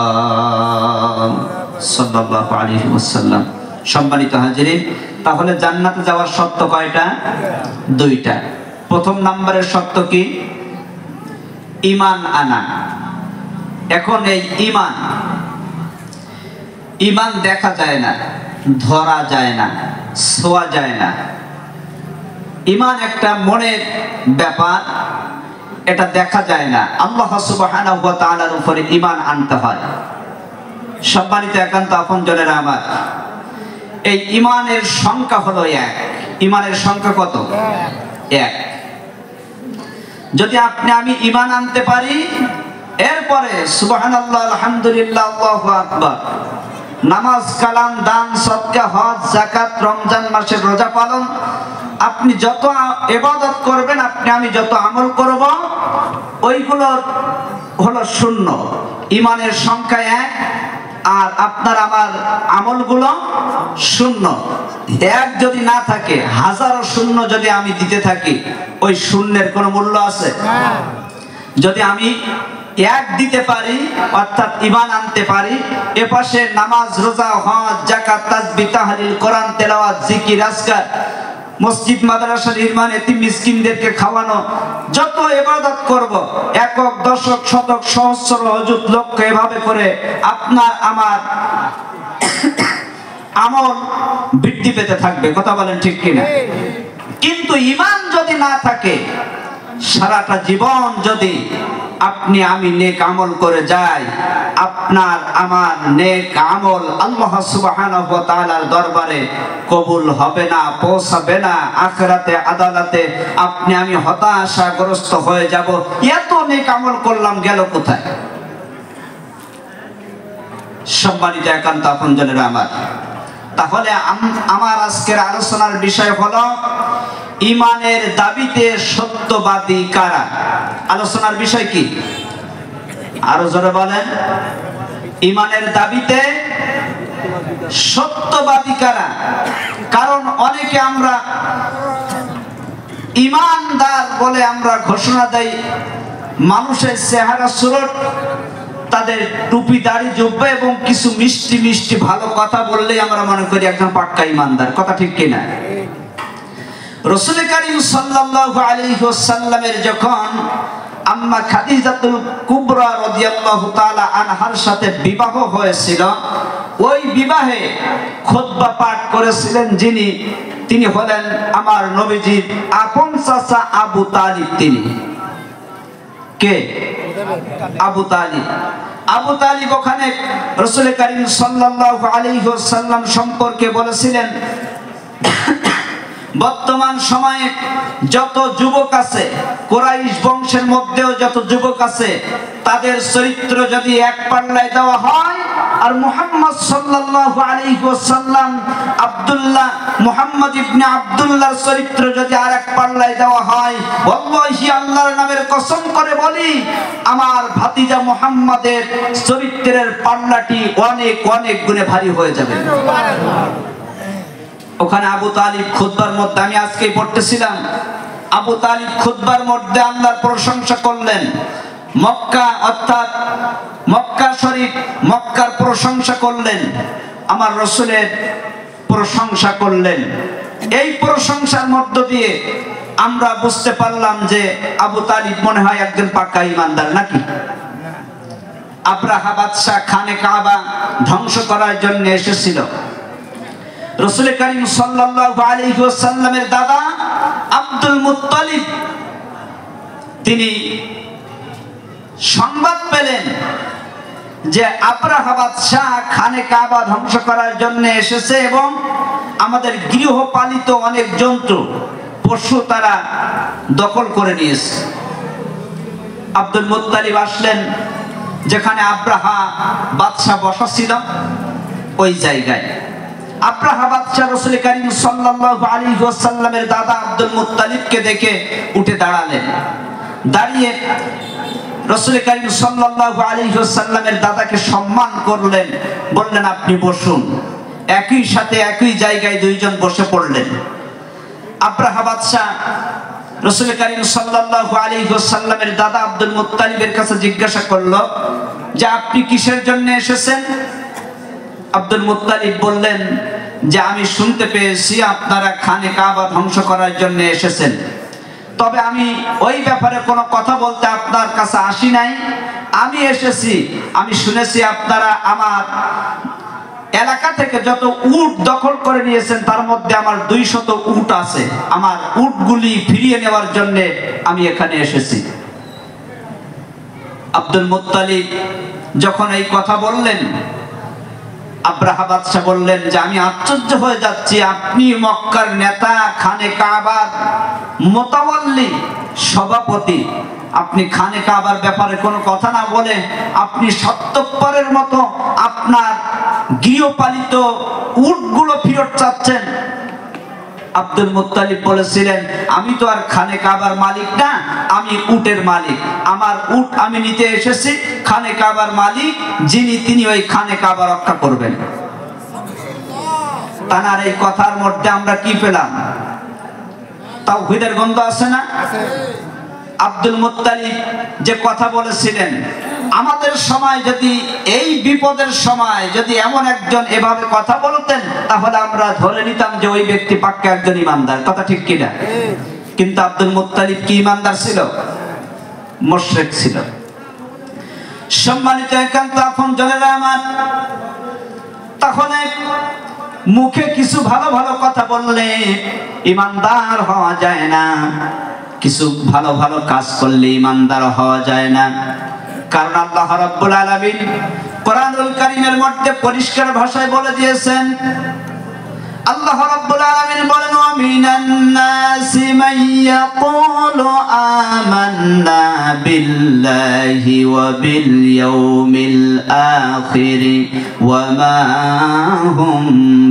সাল্লাল্লাহু আলাইহি ওয়াসাল্লাম। সম্মানিত হাজিরিন, তাহলে জান্নাতে যাওয়ার শর্ত কয়টা? দুইটা। প্রথম নম্বরের শর্ত কি? ঈমান আনা। এখন এই ঈমান দেখা যায় না, ধরা যায় না, ছোঁয়া যায় না। ঈমান একটা মনের ব্যাপার, এটা দেখা যায় না। আল্লাহ সুবহানাহু ওয়া তাআলার উপরে ঈমান আনতে হয়। সম্মানিত একান্ত আপনজনেরা আমার, এই ঈমানের সংখ্যা হলো এক। ঈমানের সংখ্যা কত? এক। যদি আমি ঈমান আনতে পারি, এরপরে সুবহানাল্লাহ আলহামদুলিল্লাহ আল্লাহু আকবার, নামাজ কালাম দান সদকা হজ যাকাত রমজান মাসের রোজা পালন, আপনি যত ইবাদত করবেন, আমি যত আমল করব, ওইগুলো হলো শূন্য। ঈমানের সংখ্যা এক, আর আপনার আমার আমলগুলো শূন্য। এক যদি না থাকে, হাজারো শূন্য যদি আমি দিতে থাকি, ওই শূন্যের কোনো মূল্য আছে? যদি আমি এক দিতে পারি, অর্থাৎ ঈমান আনতে পারি, এপাশে নামাজ রোজা হজ যাকাত তাসবিহ তাহলিল কোরআন তেলাওয়াত জিকির আজকার মসজিদ মাদ্রাসা নির্মাণ এতিম মিসকিনদেরকে খাওয়ানো, যত ইবাদত করব, একক দশক শতক সহস্র অযুত লক্ষ এভাবে করে আপনার আমার আমল বৃদ্ধি পেতে থাকবে। কথা বলেন ঠিক কিনা? কিন্তু ঈমান যদি না থাকে, সারাটা জীবন যদি আমি নেক আমল করে যাই, আপনার আমার নেক আমল আল্লাহ সুবহানাহু ওয়া তাআলার দরবারে কবুল হবে না, পৌঁছাবে না। আখিরাতে আদালতে আমি হতাশাগ্রস্ত হয়ে যাব, এত নেক আমল করলাম গেল কোথায়? সম্মানিত একান্ত আপনজনেরা আমার, তাহলে আমার আজকের আলোচনার বিষয় হলো ঈমানের দাবিতে সত্যবাদী কারা। আলোচনার বিষয় কি? আরো জোরে বলেন। ঈমানের দাবিতে সত্যবাদী কারা? কারণ অনেকে আমরা ঈমানদার বলে আমরা ঘোষণা দেই, মানুষের চেহারা সুরত, তাদের টুপি দাড়ি জুব্বা এবং কিছু মিষ্টি মিষ্টি ভালো কথা বললেই আমরা মনে করি একজন পাক্কা ঈমানদার। কথা ঠিক কিনা? রাসূল কারীম সাল্লাল্লাহু আলাইহি ওয়াসাল্লামের যখন আম্মা খাদিজাতুল কুবরা রাদিয়াল্লাহু তাআলা আনহার সাথে বিবাহ হয়েছিল, ওই বিবাহে খুতবা পাঠ করেছিলেন তিনি হলেন আমার নবীজির আপন চাচা আবু তালিব। তিনি কে? আবু তালিব। আবু তালিব ওখানে রাসূল করিম সাল্লাল্লাহু আলাইহি ওয়াসাল্লাম সম্পর্কে বলেছিলেন, বর্তমান সময়ে যত যুবক আছে, কুরাইশ বংশের মধ্যেও যত যুবক আছে, তাদের চরিত্র যদি এক পাল্লায় দেওয়া হয় আর মুহাম্মদ সাল্লাল্লাহু আলাইহি ওয়াসাল্লাম আব্দুল্লাহ মুহাম্মদ ইবনে আব্দুল্লাহর চরিত্র যদি আরেক পাল্লায় দেওয়া হয়, ওয়াল্লাহি আল্লাহর নামের কসম করে বলি, আমার ভাতিজা মুহাম্মাদের চরিত্রের পাল্লাটি অনেক অনেক গুণে ভারী হয়ে যাবে। ওখানে আবু তালিব খুতবার মধ্যে, আমি আজকেই পড়তেছিলাম, আবু তালিব খুতবার মধ্যে আল্লাহর প্রশংসা করলেন। মক্কা অর্থাৎ মক্কা শরীফ, মক্কার প্রশংসা করলেন, আমার রাসূলের প্রশংসা করলেন। এই প্রশংসার মধ্য দিয়ে আমরা বুঝতে পারলাম যে আবু তালিব মনে হয় একজন পাক্কা ঈমানদার, নাকি? আব্রাহা বাদশা খানে কাবা ধ্বংস করার জন্য এসেছিল। রাসূল করিম সাল্লাল্লাহু আলাইহি ওয়াসাল্লামের দাদা আব্দুল মুত্তালিব তিনি সংবাদ পেলেন যে আব্রাহা বাদশাহ খানে কাবা ধ্বংস করার জন্য এসেছে এবং আমাদের গৃহপালিত অনেক জন্তু পশু তারা দখল করে নিয়েছে। আব্দুল মুত্তালিব আসলেন যেখানে আব্রাহা বাদশাহ বসা ছিল, ওই জায়গায় আব্রাহা বাদশাহ রাসূল করিম সাল্লাল্লাহু আলাইহি ওয়াসাল্লামের দাদা আব্দুল মুত্তালিবকে দেখে উঠে দাঁড়ালেন। দাঁড়িয়ে রাসূল করিম সাল্লাল্লাহু আলাইহি ওয়াসাল্লামের দাদাকে সম্মান করলেন, বললেন আপনি বসুন। একই সাথে একই জায়গায় দুইজন বসে পড়লেন। আব্রাহা বাদশাহ রাসূল করিম সাল্লাল্লাহু আলাইহি ওয়াসাল্লামের দাদা আব্দুল মুত্তালিবের কাছে জিজ্ঞাসা করলো যে আপনি কিসের জন্য এসেছেন? আব্দুল মুত্তালিব বললেন যে আমি শুনতে পেয়েছি আপনারা খানে কাবা ধ্বংস করার জন্য এসেছেন, তবে আমি ওই ব্যাপারে কোনো কথা বলতে আপনার কাছে আসি নাই। আমি এসেছি, আমি শুনেছি আপনারা আমার এলাকা থেকে যত উট দখল করে নিয়েছেন তার মধ্যে আমার 200 উট আছে, আমার উটগুলি ফিরিয়ে নেওয়ার জন্য আমি এখানে এসেছি। আব্দুল মুত্তালিব যখন এই কথা বললেন, আব্রাহা বাদশাহ বললেন যে আমি আশ্চর্য হয়ে যাচ্ছি, আপনি মক্কার নেতা, খানে কাবার মুতাওয়াল্লি সভাপতি, আপনি খানে কাবার ব্যাপারে কোনো কথা না বলে আপনি সত্যপরের মতো আপনার গৃহপালিত উটগুলো ফেরত চাচ্ছেন। আব্দুল মুত্তালিব বলেছিলেন আমি তো আর খানে কাবার মালিক না, আমি উটের মালিক, আমার উট আমি নিতে এসেছি। খানে কাবার মালিক যিনি, তিনি ওই খানে কাবা রক্ষা করবেন। তার এই কথার মধ্যে আমরা কি পেলাম? তাওহীদের গন্ধ আছে না? আব্দুল মুত্তালিব যে কথা বলেছিলেন, আমাদের সময় যদি এই বিপদের সময় যদি এমন একজন এভাবে কথা বলতেন তাহলে আমরা ধরে নিতাম যে ওই ব্যক্তি পাক্কা একজন ঈমানদার। কথা ঠিক কিনা? কিন্তু আব্দুল মুত্তালিব কি ঈমানদার ছিল? মুশরিক ছিল। সম্মানিত একান্ত আপন জনেরা আমার, তাহলে মুখে কিছু ভালো ভালো কথা বললে ঈমানদার হওয়া যায় না, কিছু ভালো ভালো কাজ করলে ঈমানদার হওয়া যায় না। কারণ আল্লাহ রাব্বুল আলামিন কোরআনুল কারীমের মধ্যে পরিষ্কার ভাষায় বলে দিয়েছেন, আল্লাহ রাব্বুল আলামিন বলেন ওয়া মিনান নাসি মান ইয়াকুলু আমান্না বিল্লাহি ওয়া বিল ইয়াউমিল আখির ওয়া মা হুম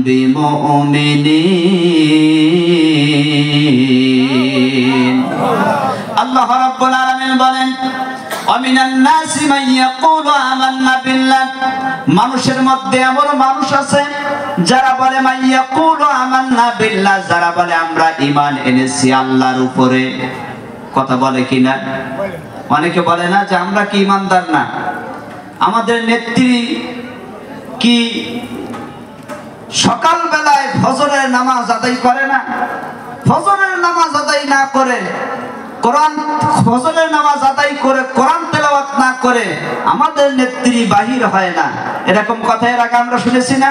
বিমুমিনিন। আল্লাহ রাব্বুল আলামিন বলেন ওয়ামিনান নাসি মান ইয়াকুলু আমান্না বিল্লাহ, মানুষের মধ্যে এমন মানুষ আছে যারা বলে মান ইয়াকুলু আমান্না বিল্লাহ, যারা বলে আমরা ঈমান এনেছি আল্লাহর উপরে। কথা বলে কিনা? অনেকে বলে না যে আমরা কি ঈমানদার না? আমাদের নেত্রী কি সকাল বেলায় ফজরের নামাজ আদায় করে না? ফজরের নামাজ আদায় না করে, কোরআন ফজরের নামাজ আদায় করে কোরআন তেলাওয়াত না করে আমাদের নেত্রী বাহির হয় না। এরকম কথা এর আগে আমরা শুনেছি না?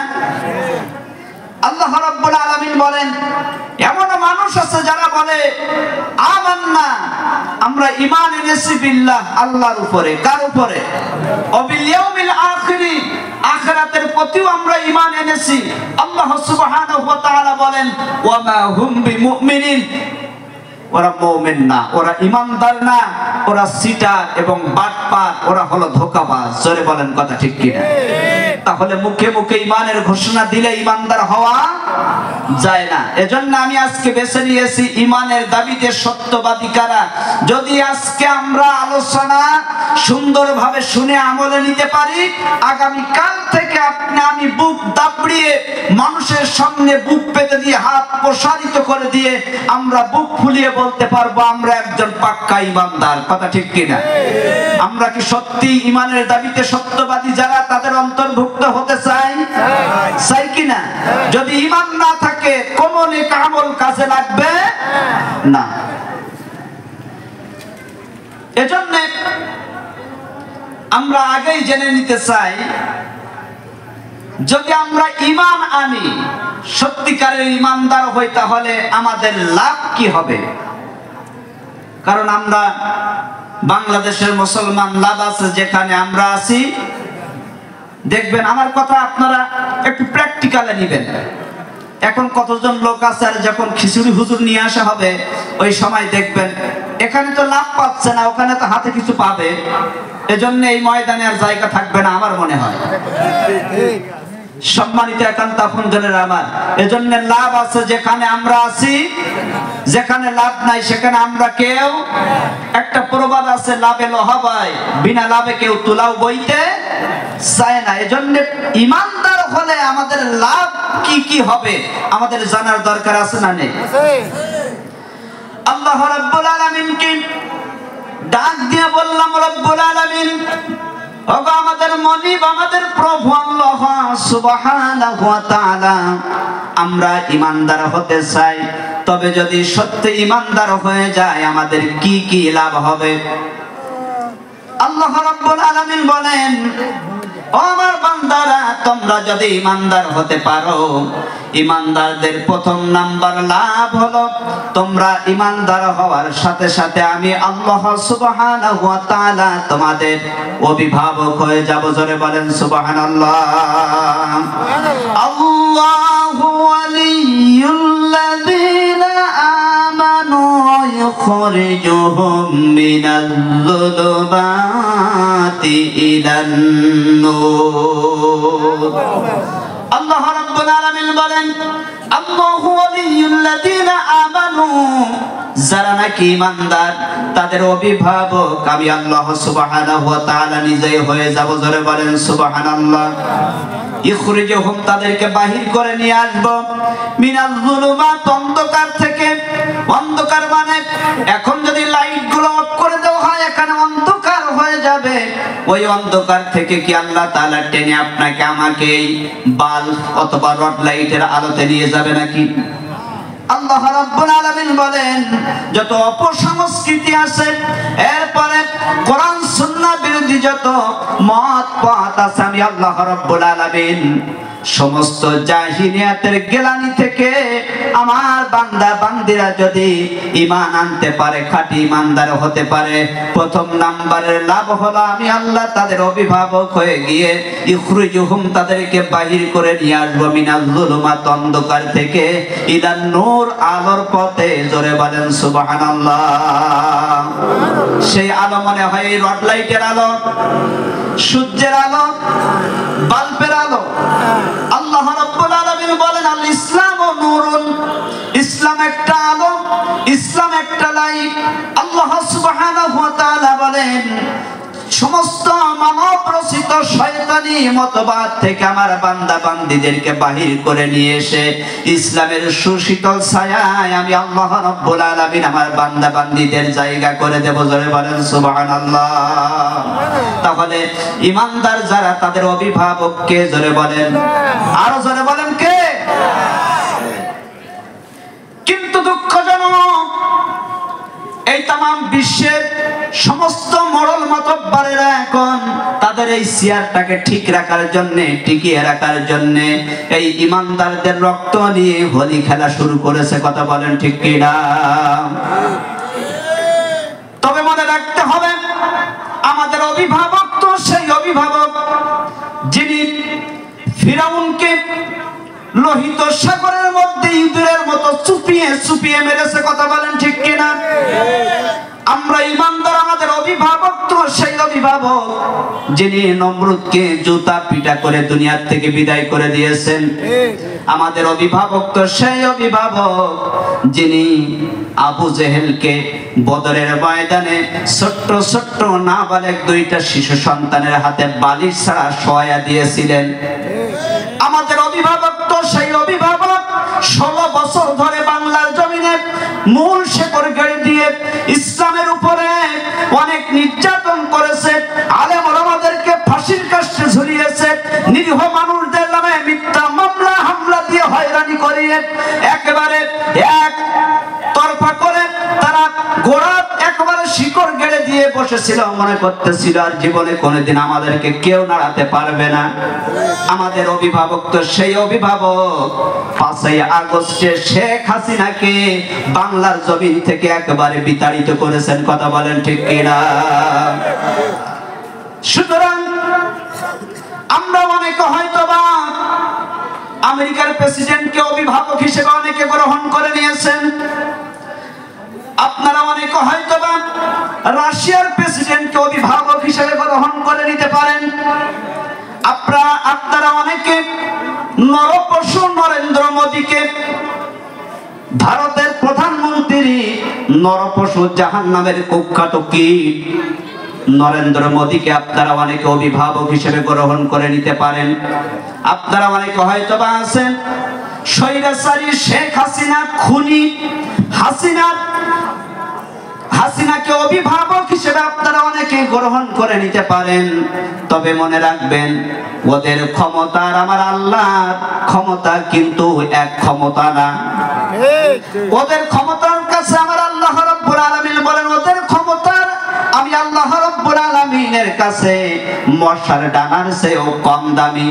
আল্লাহ রাব্বুল আলামিন বলেন এমন মানুষ আছে যারা বলে আমান্না, আমরা ঈমান এনেছি বিল্লাহ, আল্লাহর উপরে। কার উপরে? ওয়াবিল ইয়াউমিল আখিরি, আখিরাতের প্রতিও আমরা ঈমান এনেছি। আল্লাহ সুবহানাহু ওয়া তাআলা বলেন ওয়া মা হুম বিমুমিনিন, ওরা মুমিন না, ওরা ঈমানদার না, ওরা সিটার এবং বাটপার, ওরা হলো ধোঁকাবাজ। জোরে বলেন কথা ঠিক কিনা? তাহলে মুখে মুখে ঈমানের ঘোষণা দিলে ঈমানদার হওয়া যায় না। এজন্য আমি আজকে বেছে নিয়েছি ঈমানের দাবিতে সত্যবাদী কারা। যদি আজকে আমরা আলোচনা সুন্দরভাবে শুনে আমলে নিতে পারি, আগামী কাল থেকে আপনি আমি বুক দাবড়িয়ে মানুষের সামনে বুক পেতে দিয়ে হাত প্রসারিত করে দিয়ে আমরা বুক ফুলিয়ে বলতে পারবো আমরা একজন পাক্কা ঈমানদার। কথা ঠিক কিনা? আমরা কি সত্যি ঈমানের দাবিতে সত্যবাদী যারা তাদের অন্তর্ভুক্ত হতে চাই? চাই কিনা? যদি ঈমান না থাকে কোন নেক আমল কাজে লাগবে না। এজন্য আমরা আগেই জেনে নিতে চাই, যদি আমরা ঈমান আনি, সত্যিকারের ঈমানদার হই, তাহলে আমাদের লাভ কি হবে? কারণ আমরা বাংলাদেশের মুসলমান লাভ আছে যেখানে আমরা আছি। দেখবেন, আমার কথা আপনারা একটু প্র্যাকটিক্যালে নেবেন। এখন কতজন লোক আছে আর যখন খিচুড়ি হুজুর নিয়ে আসা হবে ওই সময় দেখবেন এখানে তো লাভ পাচ্ছে না, ওখানে তো হাতে কিছু পাবে, এজন্য এই ময়দানে আর জায়গা থাকবে না আমার মনে হয়। সম্মানিত একান্ত আপনজনেরা আমার, এজন্য লাভ আছে যেখানে আমরা আছি, যেখানে লাভ নাই সেখানে আমরা কেউ। একটা প্রবাদ আছে, লাভে লোহা বয়, বিনা লাভে কেউ তুলাও বইতে চায় না। এজন্য ঈমানদার হলে আমাদের লাভ কি কি হবে আমাদের জানার দরকার আছে না নেই? আল্লাহ রাব্বুল আলামিনকে ডাক দিয়ে বললাম, রব্বুল আলামিন, ওগো আমাদের মনিব, আমাদের প্রভু আল্লাহ সুবহানাহু ওয়া তাআলা, আমরা ঈমানদার হতে চাই, তবে যদি সত্যি ঈমানদার হয়ে যায় আমাদের কি কি লাভ হবে? আল্লাহ রাব্বুল আলামিন বলেন, ও আমার বান্দারা, তোমরা যদি ঈমানদার হতে পারো, ঈমানদারদের প্রথম নাম্বার লাভ হলো তোমরা ঈমানদার হওয়ার সাথে সাথে আমি আল্লাহ সুবহানাহু ওয়া তাআলা তোমাদের অভিভাবক হয়ে যাব। জোরে বলেন সুবহানাল্লাহ। আল্লাহু ওয়ালিয়ুল্লাযীনা আমানু ইখরিজুহুম মিনাল-যুলুমাতি ইলান-নূর। আল্লাহ রাব্বুল আলামিন বলেন, আল্লাহু ওয়ালিয়ুল্লাযীনা আমানু, যারা নাকি ঈমানদার তাদের অভিভাবক আমি আল্লাহ সুবহানাহু ওয়া তাআলা নিজেই হয়ে যাব। জোরে বলেন সুবহানাল্লাহ। ইখরিজুহুম, তাদেরকে বাহির করে নিয়ে আসব, মিনাল-যুলুমাত, অন্ধকার থেকে। অন্ধকার মানে এখন যদি লাইট গুলো অফ করে দেওয়া হয় এখানে অন্ধকার হয়ে যাবে, ওই অন্ধকার থেকে কি আল্লাহ তাআলা টেনে আপনাকে আমাকে বাল্ব অথবা রড লাইটের আলোতে নিয়ে যাবে নাকি? আল্লাহ রাব্বুল আলামিন বলেন, যত অপসংস্কৃতি আছে, এরপরে কোরআন সুন্নাহ বিরোধী যত মত পথ আছে, আমি আল্লাহ রাব্বুল আলামিন সমস্ত জাহিলিয়াতের গেলানি থেকে আমার বান্দা বান্দিরা যদি ঈমান আনতে পারে, খাঁটি ঈমানদার হতে পারে, প্রথম নাম্বারের লাভ হলো আমি আল্লাহ তাদের অভিভাবক হয়ে গিয়ে ইখরিজুহুম, তাদেরকে বাহির করে নিয়ে আসবো, মিনাল-যুলুমাত, অন্ধকার থেকে, ইলান-নূর, আলোর পথে। জোরে বলেন সুবহানাল্লাহ। সেই আলো মনে হয় এই রড লাইটের আলো, সূর্যের আলো, বাল্বের আলো। আল্লাহ রাব্বুল আলামিন বলেন, আল ইসলামু নূরুন, ইসলাম একটা আলো, ইসলাম একটা লাইট। আল্লাহ সুবহানাহু ওয়া তাআলা বলেন, সমস্ত মানব রচিত শয়তানি মতবাদ থেকে আমার বান্দা বান্দীদেরকে বাহির করে নিয়ে এসে ইসলামের সুশীতল ছায়ায় আমি আল্লাহ রাব্বুল আলামিন আমার বান্দা বান্দীদের জায়গা করে দেব। জোরে বলেন সুবহানাল্লাহ। তাহলে ঈমানদার যারা তাদের অভিভাবক কে? জোরে বলেন, আরো জোরে বলেন কে? কিন্তু দুঃখজনক, এই তামাম বিশ্বের সমস্ত মরল মাতব্বরেরা এখন তাদের আমাদের এই চেয়ারটাকে ঠিক রাখার জন্য, টিকিয়ে রাখার জন্য এই ইমানদারদের রক্ত নিয়ে হোলি খেলা শুরু করেছে। কথা বলেন ঠিক কিনা? তবে মনে রাখতে হবে আমাদের অভিভাবক তো সেই অভিভাবক যিনি ফিরাউনকে লোহিত সাগরের মধ্যে ইঁদুরের মতো চুপিয়ে চুপিয়ে মেরেছে। কথা বলেন ঠিক কিনা? আমরা ইমানদার, আমাদের অভিভাবক তো সেই অভিভাবক যিনি নমরুদকে জুতা পিটা করে দুনিয়ার থেকে বিদায় করে দিয়েছেন। আমাদের অভিভাবক তো সেই অভিভাবক যিনি আবু জেহেলকে বদরের ময়দানে ছোট্ট ছোট্ট নাবালেগ দুইটা শিশু সন্তানের হাতে বালিশ ছাড়া শোয়া দিয়েছিলেন। আমাদের অভিভাবক তো সেই অভিভাবক 16 বছর ধরে বাংলার জমিনে মূল শেকড় গেড়ে দিয়ে ইসলামের উপরে অনেক নির্যাতন করেছে। আলেম ওলামাদেরকে ফাঁসির কাস্টে ঝুলিয়েছে। নিরীহ মানুষদের নামে মিথ্যা মামলা হামলা দিয়ে হয়রানি করিয়ে একেবারে এক তরফা করে তারা গোড়া একেবারে শিকড় গেড়ে দিয়ে বসেছিল। মনে করতেছিল আর জীবনে কোনোদিন আমাদেরকে কেউ নাড়াতে পারবে না। আমাদের অভিভাবক তো সেই অভিভাবক 5ই আগস্টে শেখ হাসিনাকে বাংলার জমিন থেকে একেবারে বিতাড়িত করেছেন। কথা বলেন ঠিক কিনা? সুতরাং আমরা অনেকে হয়তোবা আমেরিকার প্রেসিডেন্টকে অভিভাবক হিসেবে অনেকে গ্রহণ করে নিয়েছেন। আপনারা অনেকে হয়তোবা রাশিয়ার প্রেসিডেন্টকে অভিভাবক হিসেবে গ্রহণ করে নিতে পারেন। আপনারা অনেকে নরপশু নরেন্দ্র মোদীকে, ভারতের প্রধানমন্ত্রী নরপশু জাহান্নামের কুখ্যাত কীট নরেন্দ্র মোদীকে আপনারা অনেকে অভিভাবক হিসেবে গ্রহণ করে নিতে পারেন। আপনারা অনেকে হয়তোবা আছেন স্বৈরাচারী শেখ হাসিনা খুনি হাসিনাকে অভিভাবক হিসেবে আপনারা অনেকে গ্রহণ করে নিতে পারেন। তবে মনে রাখবেন ওদের ক্ষমতা আর আমার আল্লাহর ক্ষমতা কিন্তু এক ক্ষমতা না। ওদের ক্ষমতার কাছে আমার আল্লাহ রাব্বুল আলামিন বলেন ওদের ক্ষমতার আমি আল্লাহ রাব্বুল আলামিনের কাছে মশার ডানার চেয়েও কম দামি।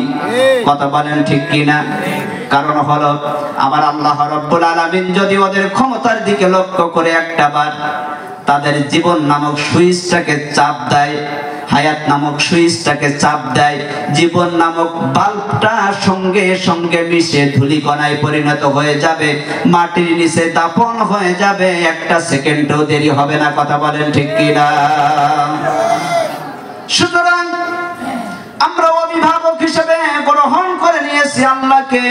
কথা বলেন ঠিক কিনা? কারণ হলো আমার আল্লাহ রাব্বুল আলামিন যদি ওদের ক্ষমতার দিকে লক্ষ্য করে একটাবার তাদের জীবন নামক সুইচটাকে চাপ দেয়, হায়াত নামক সুইচটাকে চাপ দেয়, জীবন নামক বাল্বটা সঙ্গে সঙ্গে মিশে ধূলিকণায় পরিণত হয়ে যাবে, মাটির নিচে দাফন হয়ে যাবে। একটা সেকেন্ডও দেরি হবে না। কথা বলেন ঠিক কিনা? সুতরাং আমরা অভিভাবক হিসেবে গ্রহণ করে নিয়েছি আল্লাহকে।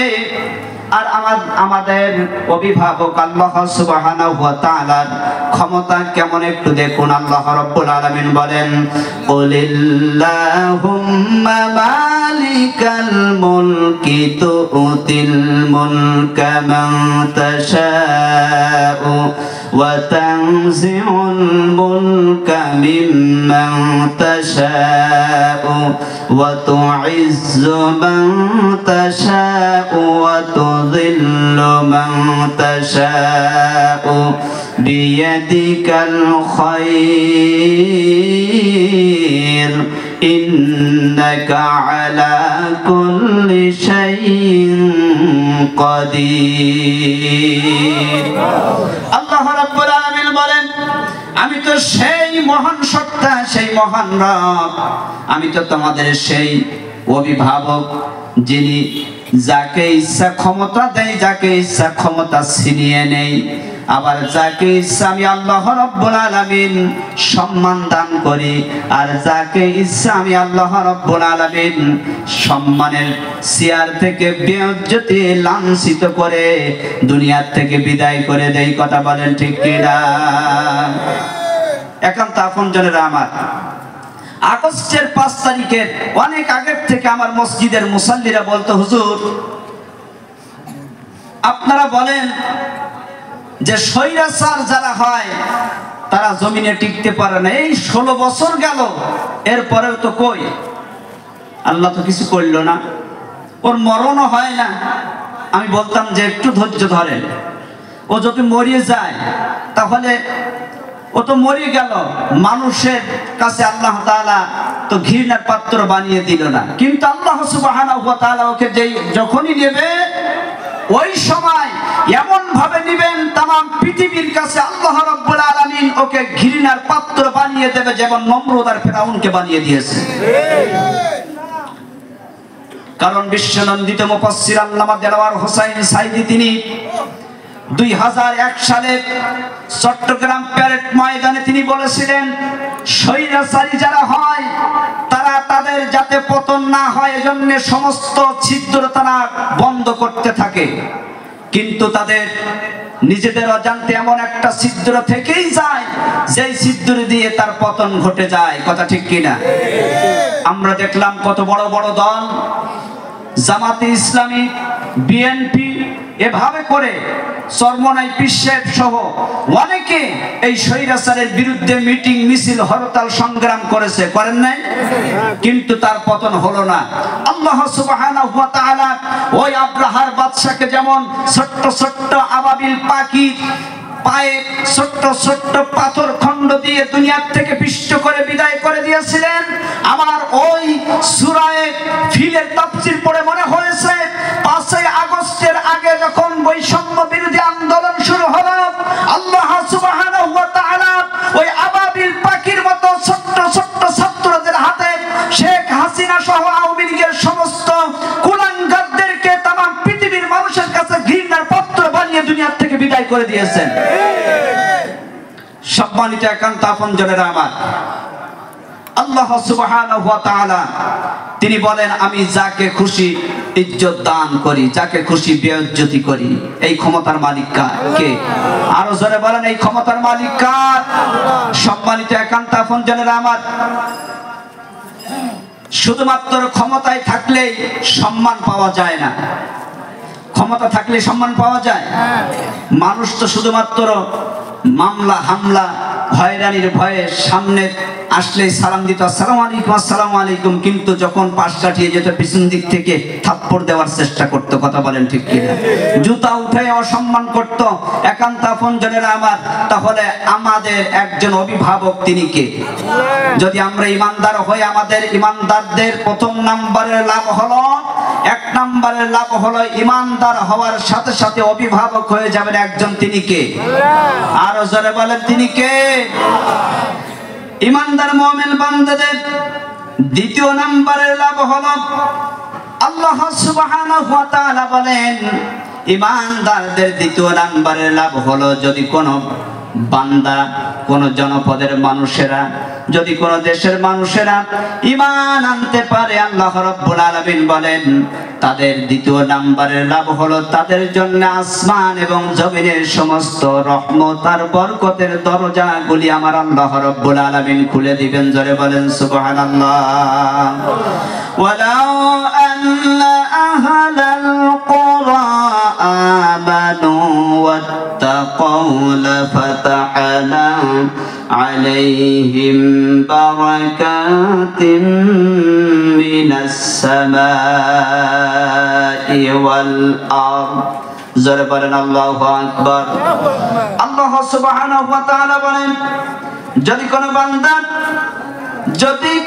আর আমাদের অভিভাবক আল্লাহ সুবহানাহু ওয়া তাআলার ক্ষমতা কেমন একটু দেখুন। আল্লাহ রাব্বুল আলামিন বলেন কুলিল্লাহুম্মা মালিকাল মুলকি তুতিল মুলকা মান তাশাউ ওয়া তানজিউল মুলকা মিম্মান তাশাউ ওয়া তুইজ্জু মান তাশাউ ওয়া তুযিল্লু মান তাশাউ বিয়াদিকাল খায়র ইন্নাকা আলা কুল্লি শাইইন কাদির। আল্লাহ রাব্বুল আলামিন বলেন আমি তো সেই মহান সত্তা, সেই মহান রব, আমি তো তোমাদের সেই অভিভাবক যিনি যাকে ইচ্ছা ক্ষমতা দেয়, যাকে ইচ্ছা ক্ষমতা ছিনিয়ে নেই, আবার যাকে ইচ্ছা আমি আল্লাহ রাব্বুল আলামিন সম্মান দান করি, আর যাকে ইচ্ছা আমি আল্লাহ রাব্বুল আলামিন সম্মানের চেয়ার থেকে বেইজ্জতি লাঞ্ছিত করে দুনিয়ার থেকে বিদায় করে দেই। কথা বলেন ঠিক কিনা? এখন তো আপনজনেরা আমার আগস্টের 5 তারিখের অনেক আগের থেকে আমার মসজিদের মুসাল্লিরা বলতো হুজুর আপনারা বলেন যে স্বৈরাচার যারা হয় তারা জমিনে টিকতে পারে না। এই 16 বছর গেল, এরপরেও তো কই আল্লাহ তো কিছু করলো না, ওর মরণও হয় না। আমি বলতাম যে একটু ধৈর্য ধরেন, ও যদি মরিয়ে যায় তাহলে ও তো মরে গেল, মানুষের কাছে আল্লাহ তাআলা তো ঘৃণার পাত্র বানিয়ে দিল না, কিন্তু আল্লাহ সুবহানাহু ওয়া তাআলা ওকে যখনই নেবে ওই সময় এমন ভাবে নেবেন তামাম পৃথিবীর কাছে আল্লাহ রাব্বুল আলামিন ওকে ঘৃণার পাত্র বানিয়ে দেবে, যেমন নমরুদ আর ফেরাউনকে বানিয়ে দিয়েছে। কারণ বিশ্বনন্দিত মুফাসসির আল্লামা দেলাওয়ার হোসাইন সাইদি তিনি 2001 সালে চট্টগ্রাম প্যারেড ময়দানে তিনি বলেছিলেন, স্বৈরাচারী যারা হয় তারা তাদের যাতে পতন না হয় এজন্য সমস্ত ছিদ্র তারা বন্ধ করতে থাকে, কিন্তু তাদের নিজেদের অজান্তে এমন একটা ছিদ্র থেকেই যায় যেই ছিদ্র দিয়ে তার পতন ঘটে যায়। কথা ঠিক কিনা? আমরা দেখলাম কত বড় বড় দল, জামাতে ইসলামী, বিএনপি, এভাবে করে চরমনাই পিসের সহ অনেকে এই স্বৈরাচারের বিরুদ্ধে মিটিং, মিছিল, হরতাল, সংগ্রাম করেছে, করেন নাই? কিন্তু তার পতন হলো না। আল্লাহ সুবহানাহু ওয়া তাআলা ওই আব্রাহার বাদশাকে যেমন ছোট্ট ছোট্ট আবাবিল পাখি পায়ে ছোট্ট ছোট্ট পাথর খণ্ড দিয়ে দুনিয়ার থেকে পিষ্ট করে বিদায় করে দিয়েছিলেন, আমার ওই সূরা ফিলের তাফসীর পড়ে মনে হয়েছে 5ই আগস্টের আগে যখন বৈষম্য বিরোধী আন্দোলন শুরু হলো, আল্লাহ সুবহানাহু ওয়া তাআলা ওই আবাবিল পাখির মতো ছোট্ট ছোট্ট ছাত্রদের হাতে শেখ হাসিনা সহ আওয়ামী লীগের সমস্ত কুলাঙ্গারদেরকে তামাম পৃথিবীর মানুষের কাছে ঘৃণার পাত্র বানিয়ে দুনিয়ার থেকে বিদায় করে দিয়েছেন। সম্মানিত একান্ত আপনজনেরা আমার, আল্লাহ সুবহানাহু ওয়া তাআলা তিনি বলেন, আমি যাকে খুশি ইজ্জত দান করি, যাকে খুশি বেইজ্জতি করি। এই ক্ষমতার মালিক কে? আরো জোরে বলেন, এই ক্ষমতার মালিক কার? সম্মানিত একান্ত আপনজনেরা আমার, শুধুমাত্র ক্ষমতায় থাকলেই সম্মান পাওয়া যায় না। ক্ষমতা থাকলে সম্মান পাওয়া যায়? মানুষ তো শুধুমাত্র মামলা, হামলা, হয়রানির ভয়ে সামনে আসলে সালাম দিত, আসসালামু আলাইকুম, আসসালামু আলাইকুম, কিন্তু যখন পাশ কাটিয়ে যেত পিছন দিক থেকে থাপ্পড় দেওয়ার চেষ্টা করতো। কথা বলেন ঠিক কিনা? জুতা উঠে অসম্মান করত। একান্ত আপনজনেরা আমার, তাহলে আমাদের একজন অভিভাবক তিনি কে? যদি আমরা ইমানদার হই, আমাদের ইমানদারদের প্রথম নাম্বারের লাভ হলো, 1 নাম্বারের লাভ হলো ইমানদার হওয়ার সাথে সাথে অভিভাবক হয়ে যাবেন একজন, তিনি কে? আরো জোরে বলেন, তিনি কে? ইমানদার মুমিন বান্দাদের 2য় নাম্বারের লাভ হলো, আল্লাহ সুবহানাহু ওয়া তাআলা বলেন ইমানদারদের 2য় নাম্বারের লাভ হলো, যদি কোন বান্দা, কোন জনপদের মানুষেরা, যদি কোন দেশের মানুষেরা ঈমান আনতে পারে, আল্লাহ রাব্বুল আলামিন বলেন তাদের 2য় নাম্বারের লাভ হলো তাদের জন্য আসমান এবং জমিনের সমস্ত রহমত আর বরকতের দরজাগুলি আমার আল্লাহ রাব্বুল আলামিন খুলে দিবেন। জোরে বলেন সুবহানাল্লাহ। ওয়ালাউ আন্না আহলাল কুরা আমানু ওয়াত্তাকাউ লাফাতাহনা আলাইহিম বারাকাতিম মিনাস সামাই ওয়াল আরদ। জোরে বলেন আল্লাহু আকবার। আল্লাহ সুবহানাহু ওয়া তাআলা বলেন, যদি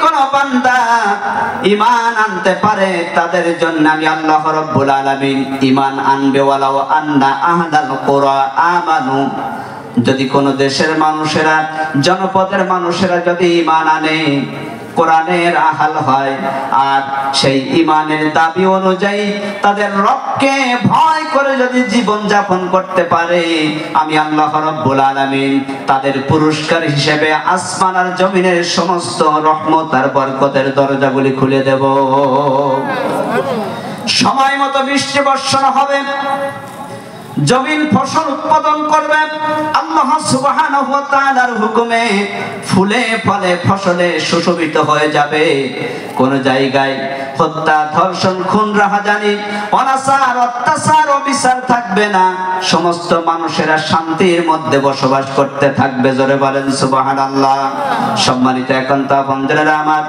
কোন বান্দা ঈমান আনতে পারে তাদের জন্য আমি আল্লাহ রাব্বুল আলামিন ঈমান আনবে। ওয়ালাউ আন্না আহলাল কুরা আমানু, যদি কোন দেশের মানুষেরা, জনপদের মানুষেরা যদি ঈমান আনে, কোরআনের আহাল হয়, আর সেই ঈমানের দাবি অনুযায়ী তাদের রবকে ভয় করে যদি জীবন যাপন করতে পারে, আমি আল্লাহ রাব্বুল আলামিন তাদের পুরস্কার হিসেবে আসমান আর জমিনের সমস্ত রহমত আর বরকতের দরজাগুলি খুলে দেব। সময় মতো বৃষ্টি বর্ষণ হবে, জমিন ফসল উৎপাদন করবে, আল্লাহ সুবহানাহু ওয়া তাআলার হুকুমে ফুলে ফলে ফসলে সুশোভিত হয়ে যাবে। কোন জায়গায় হত্যা, ধর্ষণ, খুন, রাহাজানি, অনাচার, অত্যাচার, অবিচার থাকবে না। সমস্ত মানুষেরা শান্তির মধ্যে বসবাস করতে থাকবে। জোরে বলেন সুবহানাল্লাহ। সম্মানিত একান্ত আপনজনেরা আমার,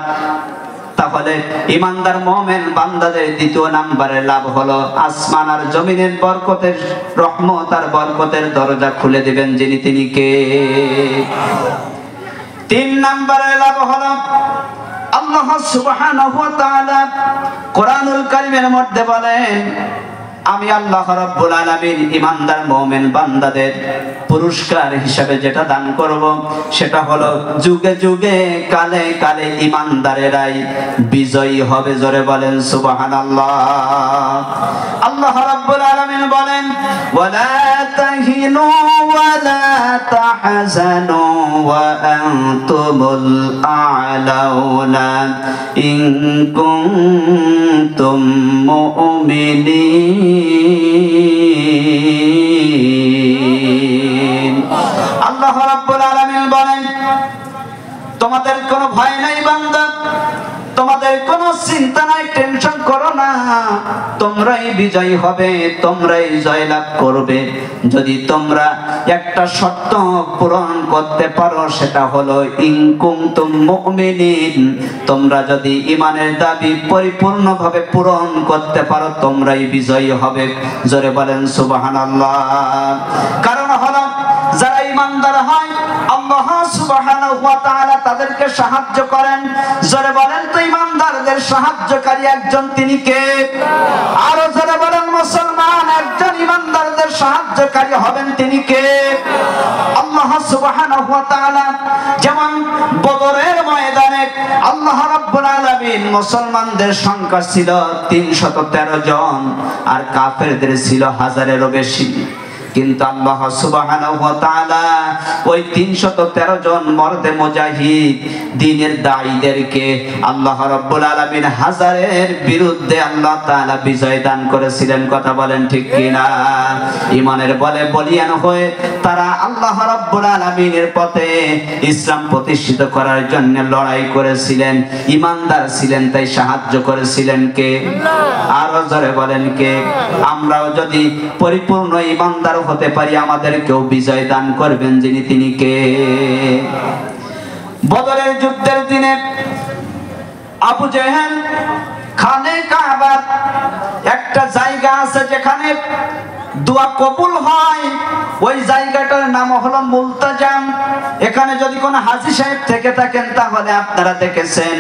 তাহলে ইমানদার মুমিন বান্দাদের দ্বিতীয় নম্বরের লাভ হলো আসমান আর জমিনের বরকতের রহমত আর বরকতের দরজা খুলে দিবেন যিনি তিনি কে? 3 নম্বরের লাভ হলো আল্লাহ সুবহানাহু ওয়া তাআলা কোরআনুল কারীমের মধ্যে বলেন, আমি আল্লাহ রাব্বুল আলামিন ইমানদার মুমিন বান্দাদের পুরস্কার হিসেবে যেটা দান করব সেটা হলো যুগে যুগে কালে কালে ইমানদারেরাই বিজয়ী হবে। জোরে বলেন সুবহানাল্লাহ। আল্লাহ রাব্বুল আলামিন বলেন, ওয়ালা তাহিনু ওয়ালা তাহজানু ওয়া আনতুমুল আ'লাউনা ইন কুনতুম মুমিনিন। আল্লাহ রাব্বুল আলামিন বলেন, তোমাদের কোনো ভয় নাই বান্দা, তোমাদের কোনো চিন্তা নাই, টেনশন করো না, তোমরাই বিজয়ী হবে, তোমরাই জয়লাভ করবে যদি তোমরা একটা শর্ত পূরণ করতে পারো, সেটা হলো ইন কুনতুম মুমিনিন। তোমরা যদি ঈমানের দাবি পরিপূর্ণভাবে পূরণ করতে পারো তোমরাই বিজয়ী হবে। জোরে বলেন সুবহানাল্লাহ। কারণ হলো যারা ঈমানদার হয় আল্লাহ সুবহানাহু ওয়া তাআলা তাদেরকে সাহায্য করেন। জোরে বলেন তো ঈমানদারদের সাহায্যকারী একজন তিনি কে? আরো জোরে বলেন মুসলমান, একজন ঈমানদারদের সাহায্যকারী হবেন তিনি কে? আল্লাহ সুবহানাহু ওয়া তাআলা যেমন বদরের ময়দানে আল্লাহ রাব্বুল আলামিন মুসলমানদের সংখ্যা ছিল 313 জন আর কাফেরদের ছিল 1000-এরও বেশি, কিন্তু আল্লাহ সুবহানাহু ওয়া তাআলা ওই 313 জন মর্দে মুজাহিদ দ্বীনের দাঈদেরকে আল্লাহ রাব্বুল আলামিন 1000-এর বিরুদ্ধে আল্লাহ তাআলা বিজয় দান করেছিলেন। কথা বলেন ঠিক কিনা? ঈমানের বলে বলিয়ান হয়ে তারা আল্লাহ রাব্বুল আলামিনের পথে ইসলাম প্রতিষ্ঠিত করার জন্য লড়াই করেছিলেন, ঈমানদার ছিলেন তাই সাহায্য করেছিলেন কে? আরো জোরে বলেন কে? আমরাও যদি পরিপূর্ণ ঈমানদার হতে পারি আমাদেরকেও বিজয় দান করবেন যিনি তিনি কে? বদরের যুদ্ধের দিনে আবু জেহেল খানে কাবার একটা জায়গা আছে যেখানে দোয়া কবুল হয়, ওই জায়গাটার নাম হলো মুলতাজাম। এখানে যদি কোনো হাজী সাহেব থেকে থাকেন তাহলে আপনারা দেখেছেন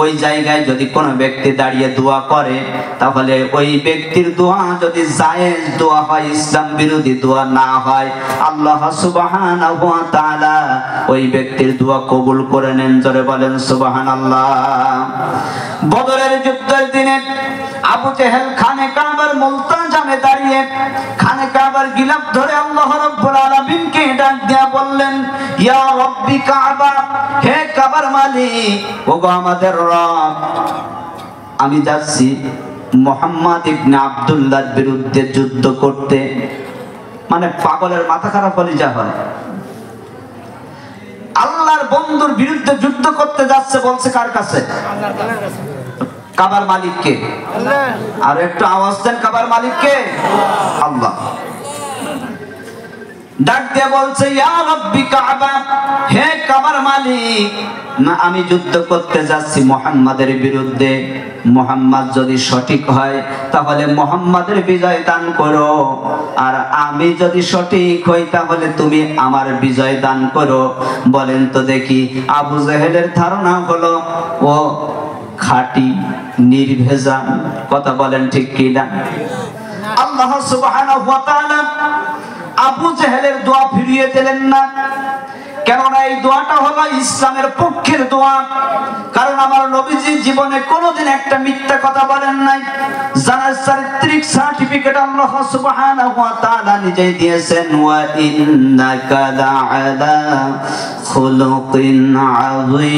ওই জায়গায় যদি কোনো ব্যক্তি দাঁড়িয়ে দোয়া করে তাহলে ওই ব্যক্তির দোয়া যদি জায়েজ দোয়া হয়, ইসলাম বিরোধী দোয়া না হয়, আল্লাহ সুবহানাহু ওয়া তাআলা ওই ব্যক্তির দোয়া কবুল করে নেন। জোরে বলেন সুবহানাল্লাহ। বদরের যুদ্ধের দিনে আবু জেহেল খানে কাবার মুলতাজামে দাঁড়িয়ে খানে কাবার গিলাফ ধরে আল্লাহ রাব্বুল আলামিনকে ডাক দিয়া বললেন, ইয়া রাব্বি কাবা, হে কাবার মালিক, ওগো আমাদের রব, আমি যাচ্ছি মুহাম্মদ ইবনে আব্দুল্লাহর বিরুদ্ধে যুদ্ধ করতে। মানে পাগলের মাথা খারাপ হলে যা হয়, আল্লাহর বন্ধুর বিরুদ্ধে যুদ্ধ করতে যাচ্ছে, বলছে কার কাছে? কাবার মালিককে। আর একটু আওয়াজ দেন, কাবার মালিককে? আল্লাহ। ডাক দিয়ে বলছে, ইয়া রাব্বি কাবা, হে কাবার মালিক, না আমি যুদ্ধ করতে যাচ্ছি মুহাম্মাদের বিরুদ্ধে। মুহাম্মদ যদি সঠিক হয় তাহলে মুহাম্মাদের বিজয় দান করো, আর আমি যদি সঠিক হই তাহলে তুমি আমার বিজয় দান করো। বলেন তো দেখি, আবু জেহেলের ধারণা হলো ও খাঁটি নির্ভেজাল। কথা বলেন ঠিক কি না? আল্লাহ সুবহানাহু ওয়া তাআলা আবু জেহেলের দোয়া ফিরিয়ে দিলেন না, কেননা এই দোয়াটা হলো ইসলামের পক্ষের দোয়া। কারণ আমার নবীজি জীবনে কোনোদিন একটা মিথ্যা কথা বলেন নাই, যার চারিত্রিক সার্টিফিকেট আল্লাহ সুবহানাহু ওয়া তাআলা নিজেই দিয়েছেন, ওয়া ইন্নাকা লাআলা খুলুকিন আযীম।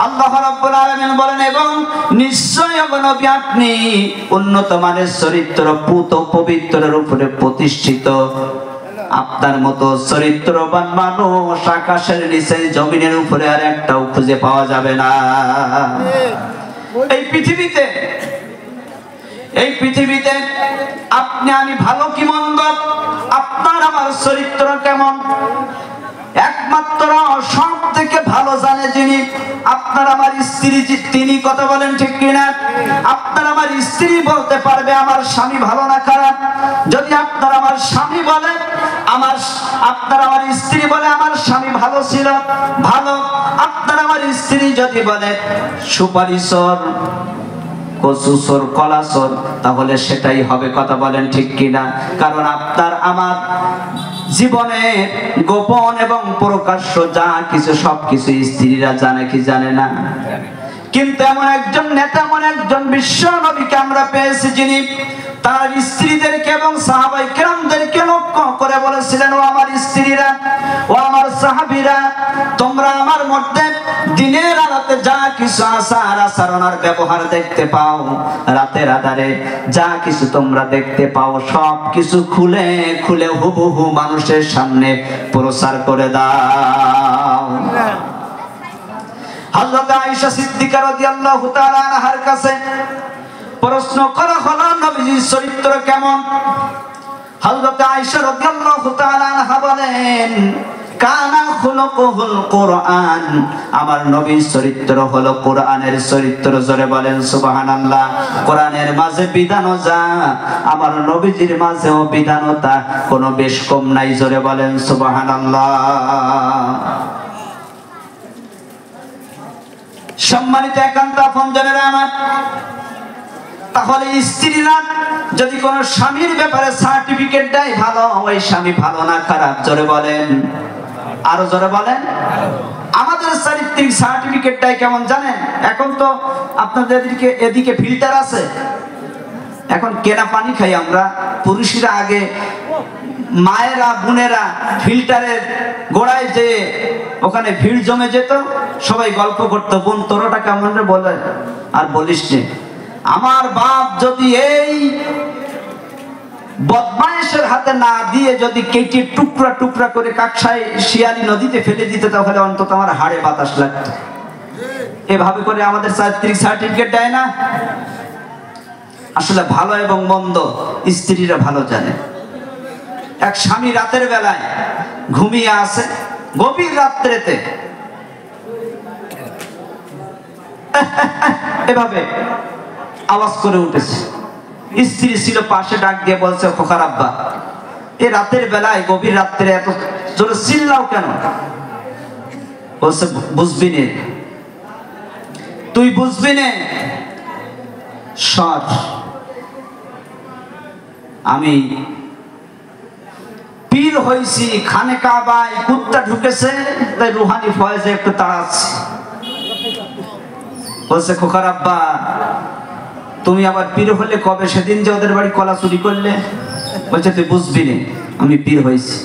আল্লাহ রাব্বুল আলামিন বলেন, এবং নিশ্চয় নবী আপনি উন্নত মানের চরিত্র, পুত পবিত্রের উপরে প্রতিষ্ঠিত। আপনার মতো চরিত্রবান মানুষ আকাশের নিচে জমিনের উপরে আর একটাও খুঁজে পাওয়া যাবে না। এই পৃথিবীতে আপনি আমি ভালো কি মন্দ, আপনার আমার চরিত্র কেমন একমাত্র সব থেকে ভালো জানে যিনি আপনার আমার স্ত্রী, তিনি কথা বলেন ঠিক কিনা? আপনার আমার স্ত্রী বলতে পারবে আমার স্বামী ভালো না খারাপ। যদি আপনার আমার স্বামী বলে আপনার আমার স্ত্রী বলে আমার স্বামী ভালো ছিল, ভালো। আপনার আমার স্ত্রী যদি বলে সুপারিশর, কচুসর, কলাসর, তাহলে সেটাই হবে। কথা বলেন ঠিক কিনা? কারণ আপনার আমার জীবনে গোপন এবং প্রকাশ্য যা কিছু সবকিছু স্ত্রীরা জানে কি জানে না? কিন্তু এমন একজন নেতা, এমন একজন বিশ্ব নবীকে আমরা পেয়েছি যিনি তার স্ত্রীদেরকে এবং সাহাবায়ে কেরামদেরকে লক্ষ্য করে বলেছিলেন, ও আমার স্ত্রীরা, ও আমার সাহাবীরা, তোমরা আমার মধ্যে দিনের আলোতে যা কিছু আচার আচরণ আর ব্যবহার দেখতে পাও, রাতের আধারে যা কিছু তোমরা দেখতে পাও, সব কিছু খুলে খুলে হুবহু মানুষের সামনে প্রচার করে দাও। হযরত আয়েশা সিদ্দিকা রাদিয়াল্লাহু তাআলা আনহার কাছে প্রশ্ন করা হলো নবীজির চরিত্র কেমন? হযরত আয়েশা রাদিয়াল্লাহু তাআলা আনহা বলেন, কানা খুলুকুল কুরআন, আমার নবীর চরিত্র হলো কোরআনের চরিত্র। জোরে বলেন সুবহানাল্লাহ। কোরআনের মাঝে বিধানও যা, আমার নবীজির মাঝেও বিধানতা কোনো বেশ কম নাই। জোরে বলেন সুবহানাল্লাহ। সম্মানিত একান্ত আপনজনেরা আমার, তাহলে স্ত্রীরা যদি কোন স্বামীর ব্যাপারে সার্টিফিকেট দেয় ভালো, ওই স্বামী ভালো না খারাপ? জোরে বলেন, আরো জোরে বলেন। আমাদের চারিত্রিক সার্টিফিকেট দেয় কেমন জানেন? এখন তো আপনাদের এদিকে ফিল্টার আছে, এখন কেনা পানি খাই আমরা। পুরুষরা আগে মায়েরা বোনেরা ফিল্টারের গোড়ায় যে ওখানে ভিড় জমে যেত, সবাই গল্প করতো, বোন তোরটা কেমন রে বলে, আর বলিস নে। আমার বাপ যদি এই বদমাইশের হাতে না দিয়ে যদি কেটে টুকরা টুকরা করে কাকসায় শিয়ালি নদীতে ফেলে দিতে, তাহলে অন্তত আমার হাড়ে বাতাস লাগতো। এভাবে করে আমাদের চারিত্রিক সার্টিফিকেট দেয় না। আসলে ভালো এবং মন্দ স্ত্রীরা ভালো জানে। এক স্বামী রাতের বেলায় ঘুমিয়ে আছে, গভীর রাত্রেতে এভাবে আওয়াজ করে উঠেছে। স্ত্রী ছিল পাশে, ডাক দিয়ে বলছে, খোকার আব্বা, এ রাতের বেলায় গভীর রাত্রে এত জোরে চিল্লাও কেন? বলছে, বুঝবি নে, তুই বুঝবি নে, সর, আমি পীর হইছি, খানে কাবায় কুত্তা ঢুকেছে, তাই রুহানি ফয়েজে একটু তাড়াচ্ছি। বলছে, খোকার আব্বা, তুমি আবার পীর হলে কবে? সেদিন যে ওদের বাড়ি কলা চুরি করলে। বলছে, তুই বুঝবি না, আমি পীর হয়েছি।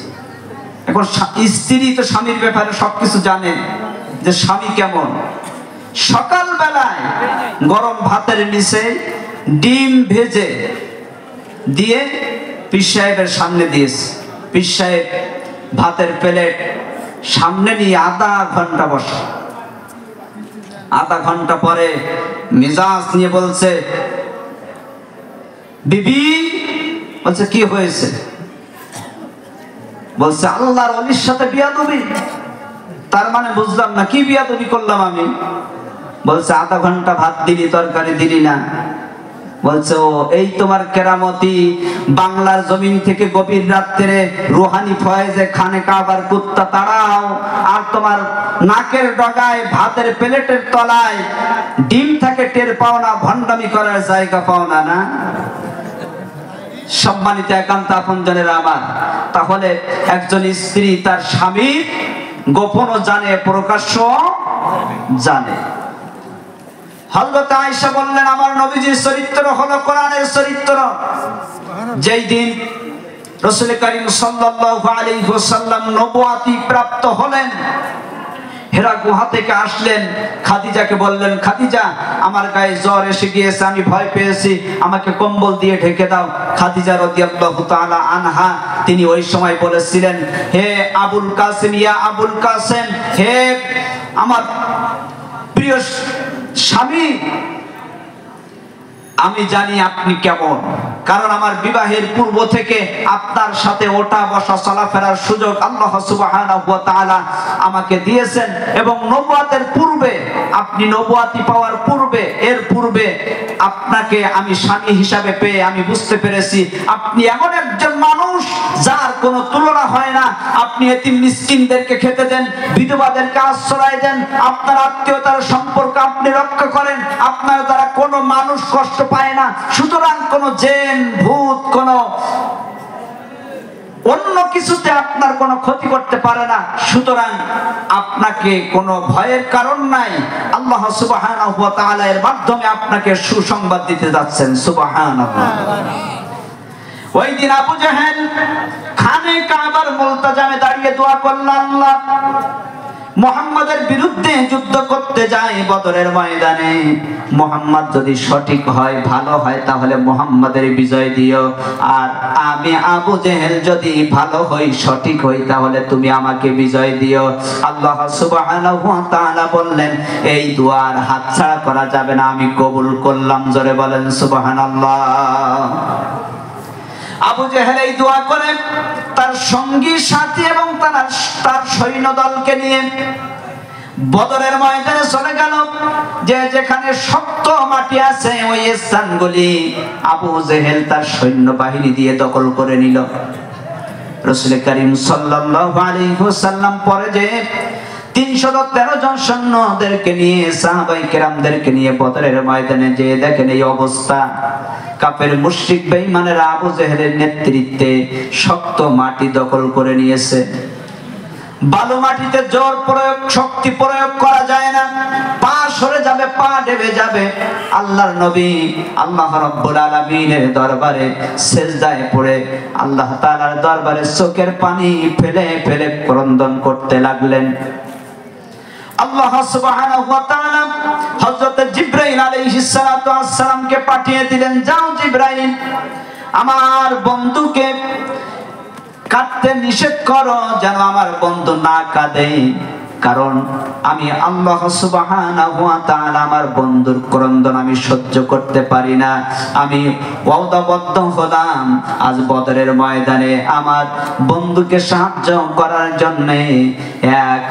এখন স্ত্রী তো স্বামীর ব্যাপারে সবকিছু জানে, যে স্বামী কেমন। সকাল বেলায় গরম ভাতের নিচে ডিম ভেজে দিয়ে পীর সাহেবের সামনে দিয়েছে। পীর সাহেব ভাতের প্লেট সামনে নিয়ে আধা ঘন্টা বসে। আধা ঘন্টা পরে মেজাজ নিয়ে বলছে, বিবি। বলছে, কি হয়েছে? বলছে, আল্লাহর ওলির সাথে বিয়াদবি। তার মানে বুঝলাম না, কি বিয়াদবি করলাম আমি? বলছে, আধা ঘন্টা ভাত দিলি, তরকারি দিলি না। বলছে, ও এই তোমার কেরামতি বাংলার জমিন থেকে গভীর রাত্রে রুহানি ফয়েজে খানে কাবার কুত্তা তাড়াও, আর তোমার নাকের ডগায় ভাতের প্লেটের তলায় ডিম থাকে টের পাও না, ভণ্ডামি করার জায়গা পাও না। না সম্মানিত একান্ত আপনজনেরা আমার, তাহলে একজন স্ত্রী তার স্বামীর গোপনও জানে, প্রকাশ্য জানে। হযরত আয়েশা বললেন, আমার নবীজির চরিত্র হলো কোরআনের চরিত্র। যেই দিন রাসূল করিম সাল্লাল্লাহু আলাইহি ওয়াসাল্লাম নবুয়তি প্রাপ্ত হলেন, হেরা গুহা থেকে আসলেন, খাদিজাকে বললেন, খাদিজা, আমার গায়ে জ্বর এসে গিয়েছে, আমি ভয় পেয়েছি, আমাকে কম্বল দিয়ে ঢেকে দাও। খাদিজা রাদিয়াল্লাহু তাআলা আনহা, তিনি ওই সময় বলেছিলেন, হে আবুল কাসিম, ইয়া আবুল কাসিম, হে আমার প্রিয় স্বামী, আমি জানি আপনি কেমন, কারণ আমার বিবাহের পূর্ব থেকে আপনার সাথে ওঠা বসা চলাফেরার সুযোগ আল্লাহ সুবহানাহু ওয়া তাআলা আমাকে দিয়েছেন। এবং নবুয়াতের পূর্বে, আপনি নবুয়াতি পাওয়ার পূর্বে, এর পূর্বে আপনাকে আমি স্বামী হিসাবে পেয়ে আমি বুঝতে পেরেছি আপনি এমন একজন মানুষ যার কোনো তুলনা হয় না। আপনি এতিম মিসকিনদেরকে খেতে দেন, বিধবাদেরকে আশ্রয় দেন, আপনার আত্মীয়তার সম্পর্ক আপনি রক্ষা করেন, আপনার দ্বারা কোনো মানুষ কষ্ট পায় না। সুতরাং কোনো জিন ভূত কোনো অন্য কিছুতে আপনার কোনো ক্ষতি করতে পারে না। সুতরাং আপনাকে কোনো ভয়ের কারণ নাই। আল্লাহ সুবহানাহু ওয়া তাআলা এর মাধ্যমে আপনাকে সুসংবাদ দিতে যাচ্ছেন। সুবহানাল্লাহ। ওই দিন আবু জাহেল খানে কাবার মুলতাজামে দাঁড়িয়ে দোয়া করল, আল্লাহ মুহাম্মাদের বিরুদ্ধে যুদ্ধ করতে যায় বদরের ময়দানে, মুহাম্মদ যদি সঠিক হয়, ভালো হয়, তাহলে মুহাম্মাদের বিজয় দিও। আর আমি আবু জেহেল যদি ভালো হই, সঠিক হই, তাহলে তুমি আমাকে বিজয় দিও। আল্লাহ সুবহানাহু ওয়া তাআলা বললেন, এই দুয়ার হাতছাড়া করা যাবে না, আমি কবুল করলাম। জোরে বলেন সুবহানাল্লাহ। আবু জেহেল এই দোয়া করে তার সঙ্গী সাথী এবং তার সৈন্য দলকে নিয়ে বদরের ময়দানে চলে গেল। যে যেখানে শক্ত মাটি আছে ওই স্থানগুলি আবু জেহেল তার সৈন্য বাহিনী দিয়ে দখল করে নিল। রাসূল করিম সাল্লাল্লাহু আলাইহি ওয়াসাল্লাম পরে যে 313 জন সৈন্যদেরকে নিয়ে, সাহাবায়ে কেরামদেরকে নিয়ে বদরের ময়দানে যে দেখেন এই অবস্থা, কাফের মুশরিক বেঈমানেরা আবু জেহেলের নেতৃত্বে শক্ত মাটি দখল করে নিয়েছে। বালু মাটিতে জোর প্রয়োগ, শক্তি প্রয়োগ করা যায় না, পা সরে যাবে, পা ডেবে যাবে। আল্লাহর নবী আল্লাহ রাব্বুল আলামিনের দরবারে সিজদায় পড়ে আল্লাহ তাআলার দরবারে চোখের পানি ফেলে ফেলে ক্রন্দন করতে লাগলেন। আল্লাহ সুবহানাহু ওয়া তাআলা হযরত জিবরাইল আলাইহিস সালাতু ওয়াস সালামকে পাঠিয়ে দিলেন, যাও জিবরাইল, আমার বন্ধুকে কাঁদতে নিষেধ করো, যেন আমার বন্ধু না কাঁদে। কারণ আমি আল্লাহ সুবহানাহু ওয়া তাআলা আমার বন্ধুর ক্রন্দন আমি সহ্য করতে পারি না। আমি ওয়াদাবদ্ধ হলাম আজ বদরের ময়দানে আমার বন্ধুকে সাহায্য করার জন্য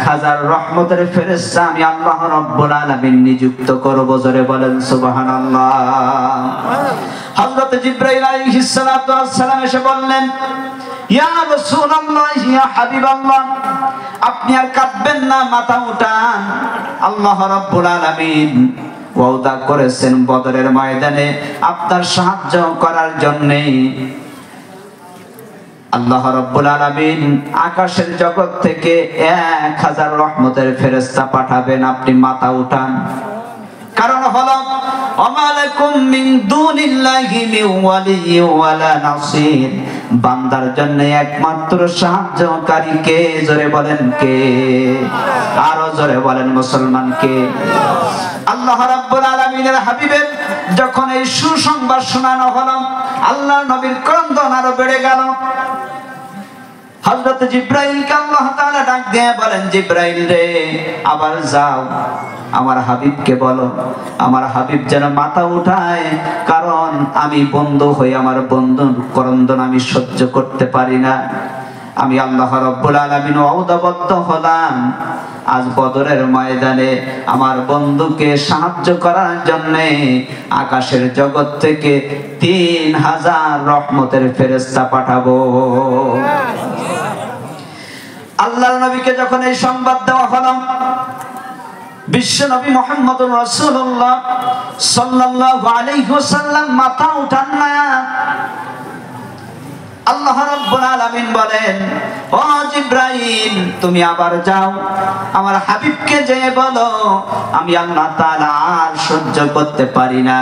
1000 রহমতের ফেরেশতা আমি আল্লাহ রাব্বুল আলামিন নিযুক্ত করব। জোরে বলেন সুবহানাল্লাহ। হযরত জিবরাইল আলাইহিস সালাতু ওয়াস সালাম এসে বললেন, ইয়া রাসূলুল্লাহ, ইয়া হাবিবাল্লাহ, আপনি আর কাঁদবেন না, মাথা উঠান। আল্লাহ রাব্বুল আলামিন ওয়াদা করেছেন বদরের ময়দানে আপনার সাহায্য করার জন্য। আল্লাহ রাব্বুল আলামিন আকাশের জগৎ থেকে 1000 রহমতের ফেরেশতা পাঠাবেন, আপনি মাথা উঠান। কারণ হলো আমালাকুম মিন দুনিল্লাহি মিন ওয়ালিয়্যি ওয়ালা নাসির, বান্দার জন্য একমাত্র সাহায্যকারী কে? জোরে বলেন কে? আরো জোরে বলেন মুসলমান কে? আল্লাহ রাব্বুল আলামিনের হাবিবের যখন এই সুসংবাদ শোনানো হলো, আল্লাহর নবীর ক্রন্দন আরো বেড়ে গেল। হযরত জিবরাইলকে আল্লাহ তাআলা ডাক দিয়ে বলেন, জিবরাইল রে, আবার যাও আমার হাবিবকে বলো, আমার হাবিব যেন মাথা উঠায়। কারণ আমি বন্ধু হই, আমার বন্ধুর ক্রন্দন আমি সহ্য করতে পারি না। আমি আল্লাহ রাব্বুল আলামিন ওয়াদাবদ্ধ হলাম আজ বদরের ময়দানে আমার বন্ধুকে সাহায্য করার জন্য আকাশের জগৎ থেকে 3000 রহমতের ফেরেশতা পাঠাবো। আল্লাহর নবীকে যখন এই সংবাদ দেওয়া হলো, বিশ্ব নবী মুহাম্মদুর রাসূলুল্লাহ সাল্লাল্লাহু আলাইহি ওয়াসাল্লাম মাথা উঠান না। আল্লাহ রাব্বুল আলামিন বলেন, ও জিবরাইল, তুমি আবার যাও আমার হাবিবকে যে বলো আমি আল্লাহ তাআলা আর সহ্য করতে পারি না,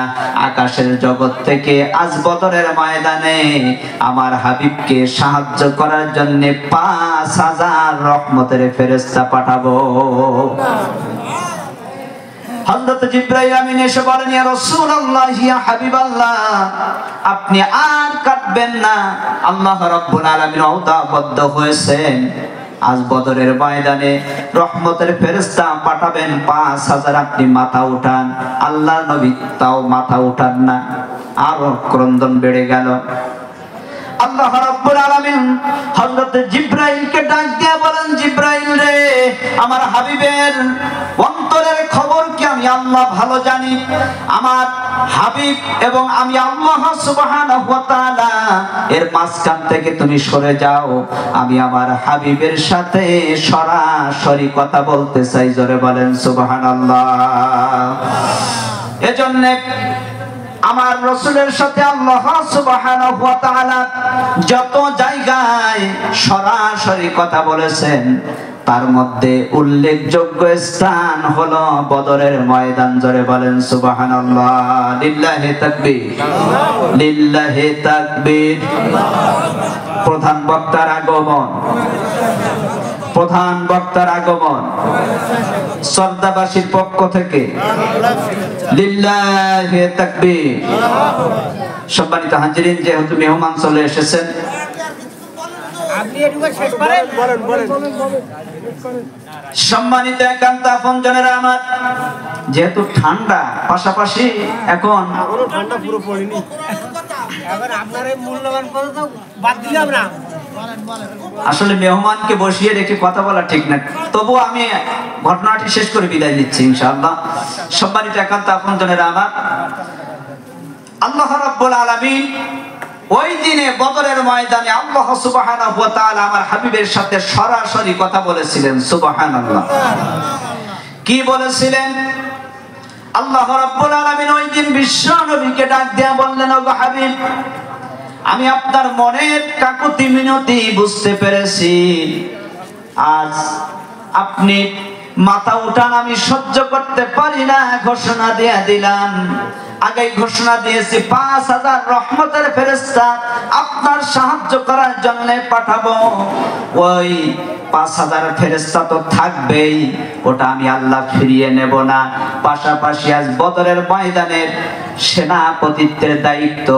আকাশের জগৎ থেকে আজ বদরের ময়দানে আমার হাবিবকে সাহায্য করার জন্য 5000 রহমতের ফেরেশতা পাঠাবো। হযরত জিবরাইল আমিন এসে বলেন, ইয়া রাসূলুল্লাহ, ইয়া হাবিবাল্লাহ, আপনি আর কাঁদবেন না। আল্লাহ রাব্বুল আলামিন ওয়াদাবদ্ধ হয়েছেন আজ বদরের ময়দানে রহমতের ফেরেশতা পাঠাবেন 5000, আপনি মাথা উঠান। আল্লাহর নবী তাও মাথা উঠান না। আরো ক্রন্দন বেড়ে গেল। আল্লাহ রাব্বুল আলামিন হযরত জিবরাইলকে ডাক দিয়ে বলেন, জিবরাইল রে, আমার হাবিবের অন্তরের খবর কি আমি আল্লাহ ভালো জানি। আমার হাবিব এবং আমি আল্লাহ সুবহানাহু ওয়া তাআলা এর মাঝখান থেকে তুমি সরে যাও, আমি আমার হাবিবের সাথে সরাসরি কথা বলতে চাই। জোরে বলেন সুবহানাল্লাহ। এজন্য আমার রাসূলের সাথে আল্লাহ সুবহানাহু ওয়া তাআলা যত জায়গায় সরাসরি কথা বলেছেন তার মধ্যে উল্লেখযোগ্য স্থান হলো বদরের ময়দান। জোরে বলেন সুবহানাল্লাহ। লিল্লাহি তাকবীর, লিল্লাহি তাকবীর। প্রধান বক্তার আগমন, প্রধান বক্তার আগমন শ্রদ্ধাবাসীর পক্ষ থেকে লিল্লাহি তাকবীর। সম্মানিত হাজিরিন, যেহেতু মেহমান চলে এসেছেন, সম্মানিত একান্ত আপনজনেরা আমার, যেহেতু ঠান্ডা, পাশাপাশি এখন ঠান্ডা পুরো পড়েনি, এবার আপনার এই মূল্যবান কথা বাদ দিলাম না। আসলে মেহমানকে বসিয়ে রেখে কথা বলা ঠিক না, তবুও আমি ঘটনাটি শেষ করে বিদায় নিচ্ছি ইনশাআল্লাহ। সম্মানিত একান্ত আপনজনেরা আমার, আল্লাহ রাব্বুল আলামিন ওই দিনে বদরের ময়দানে আল্লাহ সুবহানাহু ওয়া তাআলা আমার হাবিবের সাথে সরাসরি কথা বলেছিলেন। সুবহানাল্লাহ। কি বলেছিলেন? আল্লাহ রাব্বুল আলামিন ওই দিন বিশ্ব নবীকে ডাক দিয়ে বললেন, ওগো হাবিব, আমি আপনার মনের কাকুতি মিনতি বুঝতে পেরেছি। আজ আপনি মাথা উঠান, আমি সহ্য করতে পারি না, ঘোষণা দিয়ে দিলাম। আগে ঘোষণা দিয়েছি 5000 রহমতের ফেরেশতা আপনার সাহায্য করার জন্য পাঠাবো। ওই 5000 ফেরেশতা তো থাকবেই, ওটা আমি আল্লাহ ফিরিয়ে নেব না। পাশাপাশি আজ বদরের ময়দানের সেনাপতিত্বের দায়িত্ব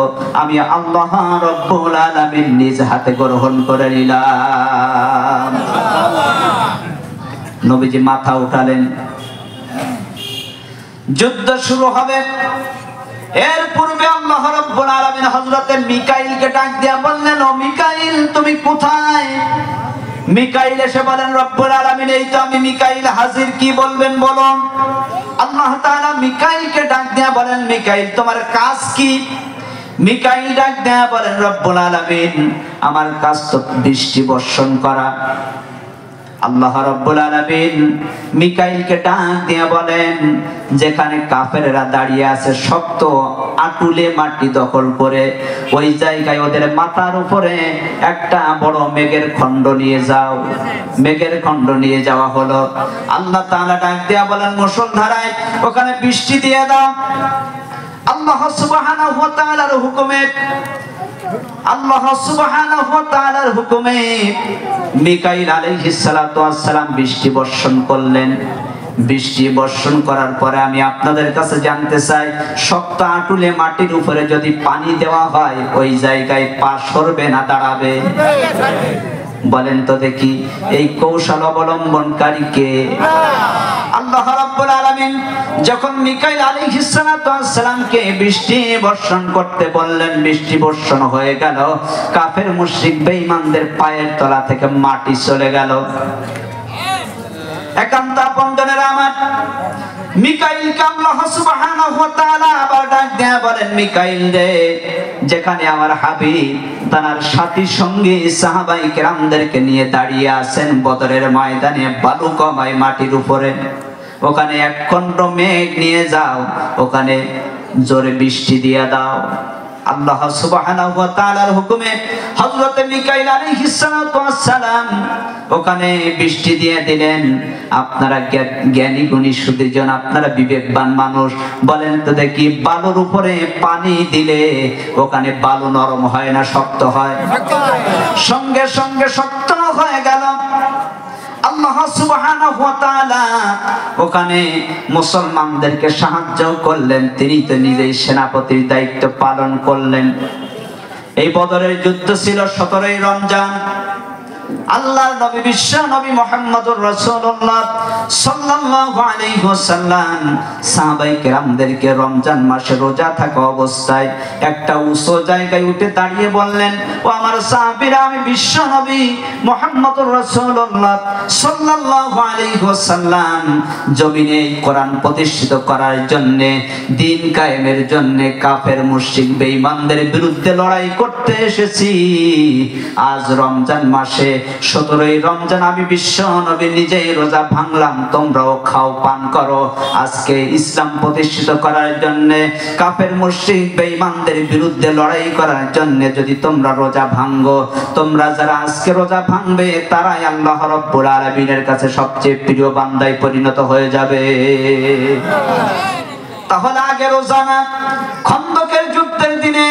আমি আল্লাহ রাব্বুল আলামিন নিজ হাতে গ্রহণ করে নিলাম। নবীজি মাথা উঠালেন, যুদ্ধ শুরু হবে। এর পূর্বে আল্লাহ রাব্বুল আলামিন হযরতে মিকাইলকে ডাক দিয়া বললেন, ও মিকাইল, তুমি কোথায়? মিকাইল এসে বলেন, রব্বুল আলামিন, এই তো আমি মিকাইল হাজির, কি বলবেন বলুন। আল্লাহ তাআলা মিকাইলকে ডাক দিয়া বলেন, মিকাইল, তোমার কাজ কি? মিকাইল ডাক দিয়া বলেন, রব্বুল আলামিন, আমার কাজ তো বৃষ্টি বর্ষণ করা। আল্লাহ রাব্বুল আলামিন মিকাইলকে ডাক দিয়ে বলেন, যেখানে কাফেররা দাঁড়িয়ে আছে শক্ত আটুলে মাটি দখল করে, ওই জায়গায় ওদের মাথার উপরে একটা বড় মেঘের খণ্ড নিয়ে যাও। মেঘের খণ্ড নিয়ে যাওয়া হলো। আল্লাহ তাআলা ডাক দিয়ে বলেন, মুষলধারায় ওখানে বৃষ্টি দিয়ে দাও। আল্লাহ সুবহানাহু ওয়া তাআলার হুকুমে, আল্লাহ সুবহানাহু ওয়া তাআলার হুকুমে মিকাইল আলাইহিস সালাতু ওয়াস সালাম বৃষ্টি বর্ষণ করলেন। বৃষ্টি বর্ষণ করার পরে আমি আপনাদের কাছে জানতে চাই, শক্ত আঁটুলে মাটির উপরে যদি পানি দেওয়া হয় ওই জায়গায় পা সরবে না দাঁড়াবে? বলেন তো দেখি, এই কৌশল অবলম্বনকারী কে? আল্লাহ রাব্বুল আলামিন যখন মিকাইল আলাইহিস সালাতু ওয়াস সালামকে বৃষ্টি বর্ষণ করতে বললেন, বৃষ্টি বর্ষণ হয়ে গেল। কাফের মুশরিক বেঈমানদের পায়ের তলা থেকে মাটি চলে গেল। একান্ত আপনজনেরা আমার, মিকাইলকে আল্লাহ সুবহানাহু ওয়া তাআলা আবার ডাক দিয়ে বলেন, মিকাইল রে, যেখানে আমার হাবিব তার সাথী সঙ্গী সাহাবায়ে কেরামদেরকে নিয়ে দাঁড়িয়ে আছেন বদরের ময়দানে বালুকাময় মাটির উপরে, ওখানে এক খণ্ড মেঘ নিয়ে যাও, ওখানে জোরে বৃষ্টি দিয়ে দাও। আল্লাহ সুবহানাহু ওয়া তাআলার হুকুমে হযরত মিকাইল আলাইহিস সালাতু ওয়াস সালাম ওখানে বৃষ্টি দিয়ে দিলেন। আপনারা জ্ঞানী গুণী সুদীজন, আপনারা বিবেকবান মানুষ, বলেন তো দেখি, বালুর উপরে পানি দিলে ওখানে বালু নরম হয় না শক্ত হয়? সঙ্গে সঙ্গে শক্ত হয়ে গেল। আল্লাহ সুবহানাহু ওয়া তাআলা ওখানে মুসলমানদেরকে সাহায্য করলেন, তিনি তো নিজেই সেনাপতির দায়িত্ব পালন করলেন। এই বদরের যুদ্ধ ছিল 17ই রমজান। আল্লাহর নবী বিশ্ব নবী মুহাম্মদুর রাসূলুল্লাহ সাল্লাল্লাহু আলাইহি ওয়াসাল্লাম সাহাবায়ে কেরামদেরকে রমজান মাসে রোজা থাকা অবস্থায় একটা উঁচু জায়গায় উঠে দাঁড়িয়ে বললেন, ও আমার সাহাবীরা, আমি বিশ্ব নবী মুহাম্মদুর রাসূলুল্লাহ সাল্লাল্লাহু আলাইহি ওয়াসাল্লাম জমিনে কোরআন প্রতিষ্ঠিত করার জন্য, দ্বীন কায়েমের জন্য কাফের মুশরিক বেঈমানদের বিরুদ্ধে লড়াই করতে এসেছি। আজ রমজান মাসে 17ই রমজান আমি বিশ্ব নবী নিজেই রোজা ভাঙলাম, তোমরাও খাও পান করো। আজকে ইসলাম প্রতিষ্ঠিত করার জন্য কাফের মুশরিক বেঈমানদের বিরুদ্ধে লড়াই করার জন্য যদি তোমরা রোজা ভাঙো, তোমরা যারা আজকে রোজা ভাঙবে তারাই আল্লাহ রাব্বুল আলামিনের কাছে সবচেয়ে প্রিয় বান্দায় পরিণত হয়ে যাবে। তাহলে আগে রোজা না, খন্দকের যুদ্ধের দিনে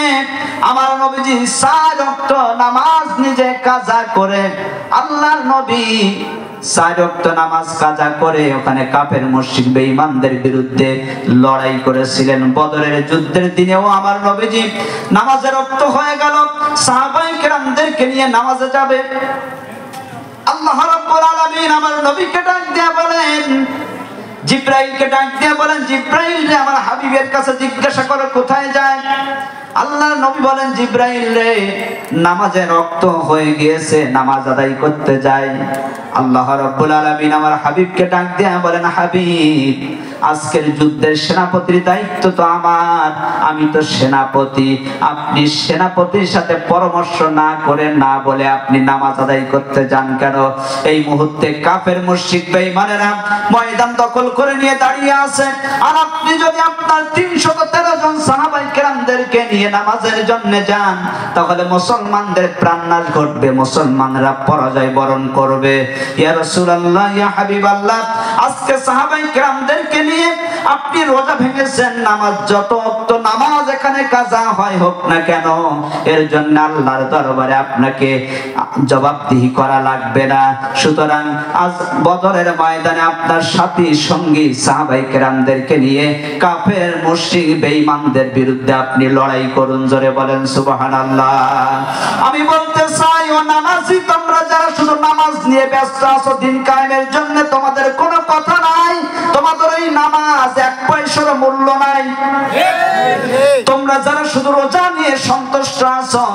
আমার নবীজি 4 ওয়াক্ত নামাজ নিজে কাজা করে, আল্লাহর নবী 4 ওয়াক্ত নামাজ কাজা করে ওখানে কাফের মুশরিক বেঈমানদের বিরুদ্ধে লড়াই করেছিলেন। বদরের যুদ্ধের দিনেও আমার নবীজি নামাজের ওয়াক্ত হয়ে গেল, সাহাবায়ে কেরামদেরকে নিয়ে নামাজে যাবে। আল্লাহ রাব্বুল আলামিন আমার নবীকে ডাক দিয়ে বলেন, জিব্রাইলকে ডাক দিয়ে বলেন, জিব্রাইল রে আমার হাবিবের কাছে জিজ্ঞাসা করো কোথায় যায়। আল্লাহর নবী বলেন, জিব্রাইল রে নামাজের রক্ত হয়ে গিয়েছে, নামাজ আদায় করতে যায়। আল্লাহ রাব্বুল আলামিন আমার হাবিবকে ডাক দিয়ে বলেন, হাবিব আজকের যুদ্ধের সেনাপতির দায়িত্ব তো আমার, আমি তো সেনাপতি, আপনি সেনাপতির সাথে পরামর্শ না করে না বলে আপনি নামাজ আদায় করতে যান কেন? এই মুহূর্তে কাফের মুশরিক বেঈমানেরা ময়দান দখল করে নিয়ে দাঁড়িয়ে আছে, আর আপনি যদি আপনার 313 জন সাহাবায়ে কেরামদেরকে নিয়ে নামাজের জন্য যান, তাহলে মুসলমানদের প্রাণনাশ ঘটবে, মুসলমানরা পরাজয় বরণ করবে। ইয়া রাসূলুল্লাহ, ইয়া হাবিবাল্লাহ, আজকে সাহাবায়ে কেরামদেরকে নিয়ে আপনি রোজা ভেঙেছেন, নামাজ যত ওয়াক্ত নামাজ এখানে কাজা হয় হোক না কেন, এর জন্য আল্লাহর দরবারে আপনাকে জবাবদিহি করা লাগবে না। সুতরাং আজ বদরের ময়দানে আপনার সাথী সঙ্গী সাহাবায়ে কেরামদেরকে নিয়ে কাফের মুশরিক বেঈমানদের বিরুদ্ধে আপনি লড়াই করুন। জোরে বলেন সুবহানাল্লাহ। আমি বলতে চাই, ও নামাজি তোমরা যারা শুধু নামাজ নিয়ে ব্যস্ত আছো, দ্বীন কায়েমের জন্য তোমাদের কোনো কথা নাই, তোমাদের এই নামাজ 1 পয়সার মূল্য নাই। তোমরা যারা শুধু রোজা নিয়ে সন্তুষ্ট আছো,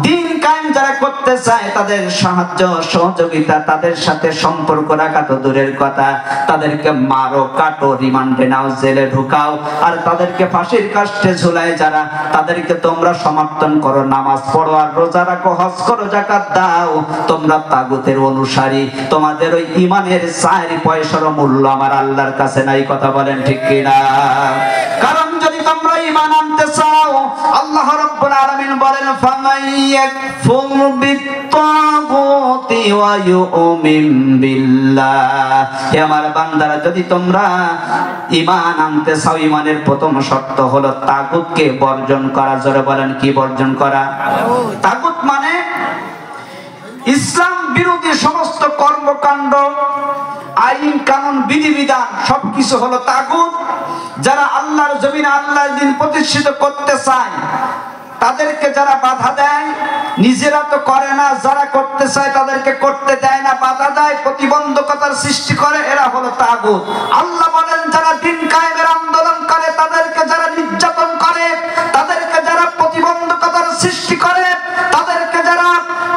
দ্বীন কায়েম যারা করতে চায় তাদের সাহায্য সহযোগিতা, তাদের সাথে সম্পর্ক রাখা তো দূরের কথা, তাদেরকে মারো, কাটো, রিমান্ডে নাও, জেলে ঢুকাও, আর তাদেরকে ফাঁসির কাস্টে ঝুলায় যারা, তাদেরকে তোমরা সমর্থন করো, নামাজ পড়ো আর রোজা রাখো, হজ করো, যাকাত দাও। তোমরা তাগুতের অনুসারী, তোমাদের ওই ঈমানের 4 পয়সার মূল্য আমার আল্লাহর কাছে নাই। কথা বলেন ঠিক কিনা? কারণ যদি তোমরা ঈমান আনতে চাও, আল্লাহ রাব্বুল আলামিন বলেন, ফামাইয়াকফুর বিত্তাগুতি ওয়া ইউমিন বিল্লাহ। হে আমার বান্দারা, যদি তোমরা ঈমান আনতে চাও, ঈমানের প্রথম শর্ত হলো তাগুতকে বর্জন করা। জোরে বলেন, কি বর্জন করা? তাগুত মানে ইসলাম বিরোধী সমস্ত কর্মকাণ্ড, আইন কানুন, বিধিবিধান সবকিছু হলো তাগুত। যারা আল্লাহর জমিনে আল্লাহর দ্বীন প্রতিষ্ঠিত করতে চায় তাদেরকে যারা বাধা দেয়, নিজেরা তো করে না, যারা করতে চায় তাদেরকে করতে দেয় না, বাধা দেয়, প্রতিবন্ধকতার সৃষ্টি করে, এরা হলো তাগুত। আল্লাহ বলেন, যারা দ্বীন কায়েমের আন্দোলন করে, তাদেরকে যারা নির্যাতন করে, তাদেরকে যারা প্রতিবন্ধকতার সৃষ্টি করে, তাদেরকে যারা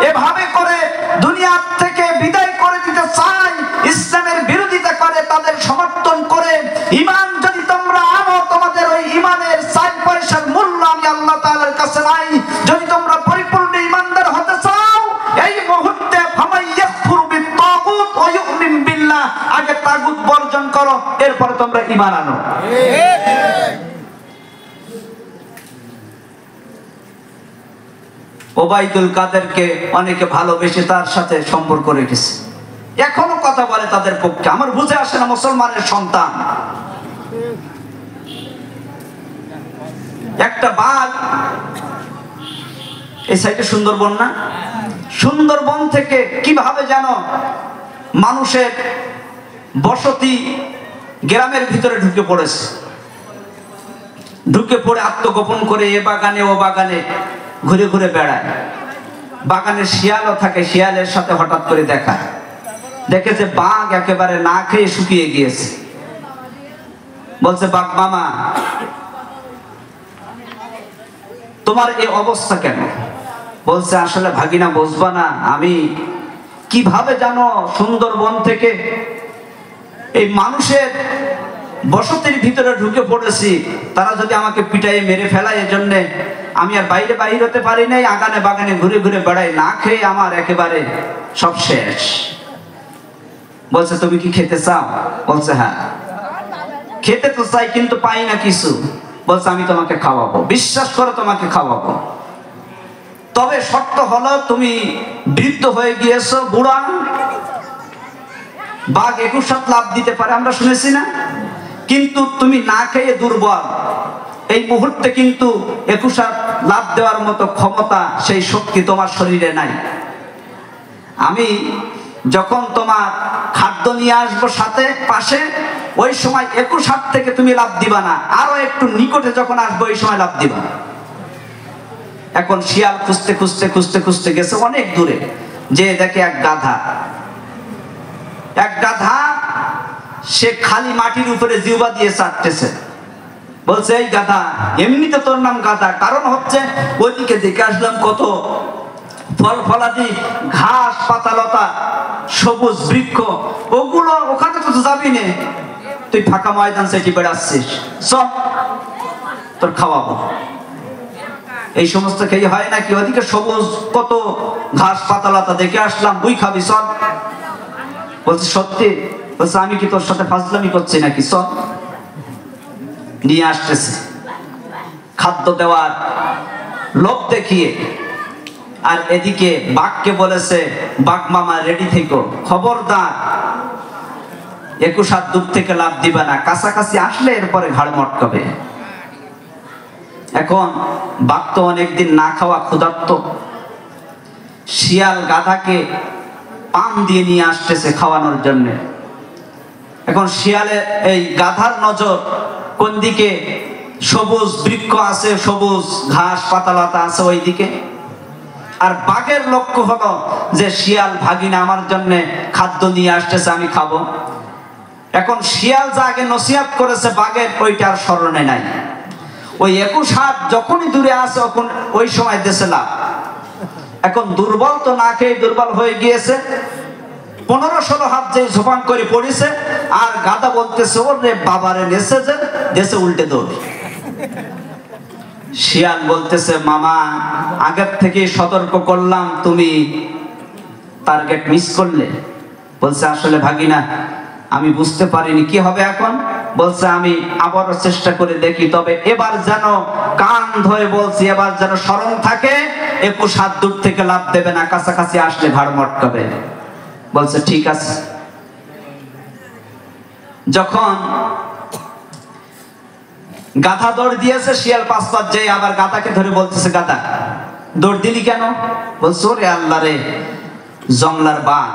এভাবে করে দুনিয়া থেকে বিদায় করে দিতে চায়, ইসলামের বিরোধিতা করে, তাদের সমর্থন করে, ঈমান যদি তোমরা আনো, তোমাদের ওই ঈমানের 4 পয়সার মূল্য আমি আল্লাহ তাআলার কাছে নাই। যদি তোমরা পরিপূর্ণ ঈমানদার হতে চাও, এই মুহূর্তে ফামাইয়াকফুর বিত্তাগুত ওয়া ইউমিন বিল্লাহ, আগে তাগুত বর্জন করো, এরপর তোমরা ঈমান আনো। ওবাইদুল কাদেরকে অনেকে ভালোবেসে তার সাথে সম্পর্ক রেখেছে, এখনো কথা বলে তাদের পক্ষে। আমার বুঝে আসে না, মুসলমানের সন্তান। একটা বাঘ, এই সাইডে সুন্দরবন না, সুন্দরবন থেকে কিভাবে যেন মানুষের বসতি গ্রামের ভিতরে ঢুকে পড়েছে, ঢুকে পড়ে আত্মগোপন করে এ বাগানে ও বাগানে ঘুরে ঘুরে বেড়ায়। বাগানে শিয়ালও থাকে, শিয়ালের সাথে হঠাৎ করে দেখা, দেখে যে বাঘ একেবারে না খেয়ে শুকিয়ে গিয়েছে। বলছে, বাঘ মামা তোমার এই অবস্থা কেন? বলছে, আসলে ভাগিনা বুঝবা না, আমি কিভাবে জানো সুন্দরবন থেকে এই মানুষের বসতির ভিতরে ঢুকে পড়েছি, তারা যদি আমাকে পিটাইয়ে মেরে ফেলায়, এজন্য আমি আর বাইরে বাহির হতে পারি নাই, আগানে বাগানে ঘুরে ঘুরে বেড়াই, না খেয়ে আমার একেবারে সব শেষ। বলছে, তুমি কি খেতে চাও? বলছে, হ্যাঁ খেতে তো চাই, কিন্তু পাই না কিছু। বলছে, আমি তোমাকে খাওয়াবো, বিশ্বাস করো তোমাকে খাওয়াবো, তবে শর্ত হলো তুমি বৃদ্ধ হয়ে গিয়েছো, বুড়া। বাঘ 21 লাভ দিতে পারে, আমরা শুনেছি না? কিন্তু তুমি না খেয়ে দুর্বল, এই মুহূর্তে কিন্তু 21 লাভ দেওয়ার মতো ক্ষমতা, সেই শক্তি তোমার শরীরে নাই। আমি যখন তোমার খাদ্য নিয়ে আসবো সাথে পাশে, ওই সময় 21 থেকে তুমি লাভ দিবা না, আরো একটু নিকটে যখন আসবো ওই সময় লাভ দিবা। এখন শিয়াল খুঁজতে খুঁজতে খুঁজতে খুঁজতে গেছে অনেক দূরে, যে দেখে এক গাধা, সে খালি মাটির উপরে জিহ্বা দিয়ে চাটতেছে। বলছে, এই গাধা, এমনিতে তোর নাম গাধা, কারণ হচ্ছে ওইদিকে দেখে আসলাম কত ফল ফলাদি, ঘাস পাতালতা, সবুজ বৃক্ষ, ওগুলো ওখানে তো যাবি না, তুই ফাঁকা ময়দান সেটি বেড়াচ্ছিস, চল তোর খাওয়াবো। এই সমস্ত খেয়ে হয় নাকি? ওদিকে সবুজ কত ঘাস পাতালতা দেখে আসলাম, তুই খাবি, চল। বলছে, সত্যি? বলছে, আমি কি তোর সাথে ফাজলামি করছি নাকি? চল। নিয়ে আসতেছে খাদ্য দেওয়ার লোভ দেখিয়ে, আর এদিকে বাঘকে বলেছে, বাঘ মামা রেডি থেকো, খবরদার 21 দূর থেকে লাভ দিবা না, কাছাকাছি আসলে এরপরে ঘাড় মটকাবে। এখন বাঘ তো অনেকদিন না খাওয়া ক্ষুধার্ত, শিয়াল গাধাকে পান দিয়ে নিয়ে আসতেছে খাওয়ানোর জন্য। এখন শিয়ালে এই গাধার নজর কোন দিকে? সবুজ বৃক্ষ আছে, সবুজ ঘাস পাতালতা আছে ওই দিকে, আর বাঘের লক্ষ্য হলো যে শিয়াল ভাগিনা আমার জন্য খাদ্য নিয়ে আসতেছে, আমি খাবো। এখন শিয়াল যা আগে নসিহত করেছে বাঘের, ওইটা আর স্মরণে নাই। ওই 21 যখনই দূরে আসে তখন ওই সময় দেশে লাভ। এখন দুর্বল তো না খেয়ে দুর্বল হয়ে গিয়েছে, 15-16 হাত যে ঝোপান করে পড়েছে, আর গাধা বলতেছে, ওরে বাবারে নেছে যে, দেশে উল্টে দৌড়। শিয়াল বলতেছে, মামা আগের থেকে সতর্ক করলাম, তুমি টার্গেট মিস করলে। বলছে, আসলে ভাগিনা আমি বুঝতে পারিনি, কি হবে এখন? বলছে, আমি আবারও চেষ্টা করে দেখি, তবে এবার যেন কান ধরে বলছি, এবার যেন স্মরণ থাকে, 21 দূর থেকে লাভ দেবে না, কাছাকাছি আসলে ঘাড় মটকাবে। বলছে, ঠিক আছে। যখন গাধা দৌড় দিয়েছে, শিয়াল 5 পাঁচ যায়, আবার গাধাকে ধরে বলতেছে, গাধা দৌড় দিলি কেন? বলছে, ওরে আল্লাহ রে, জংলার বাঘ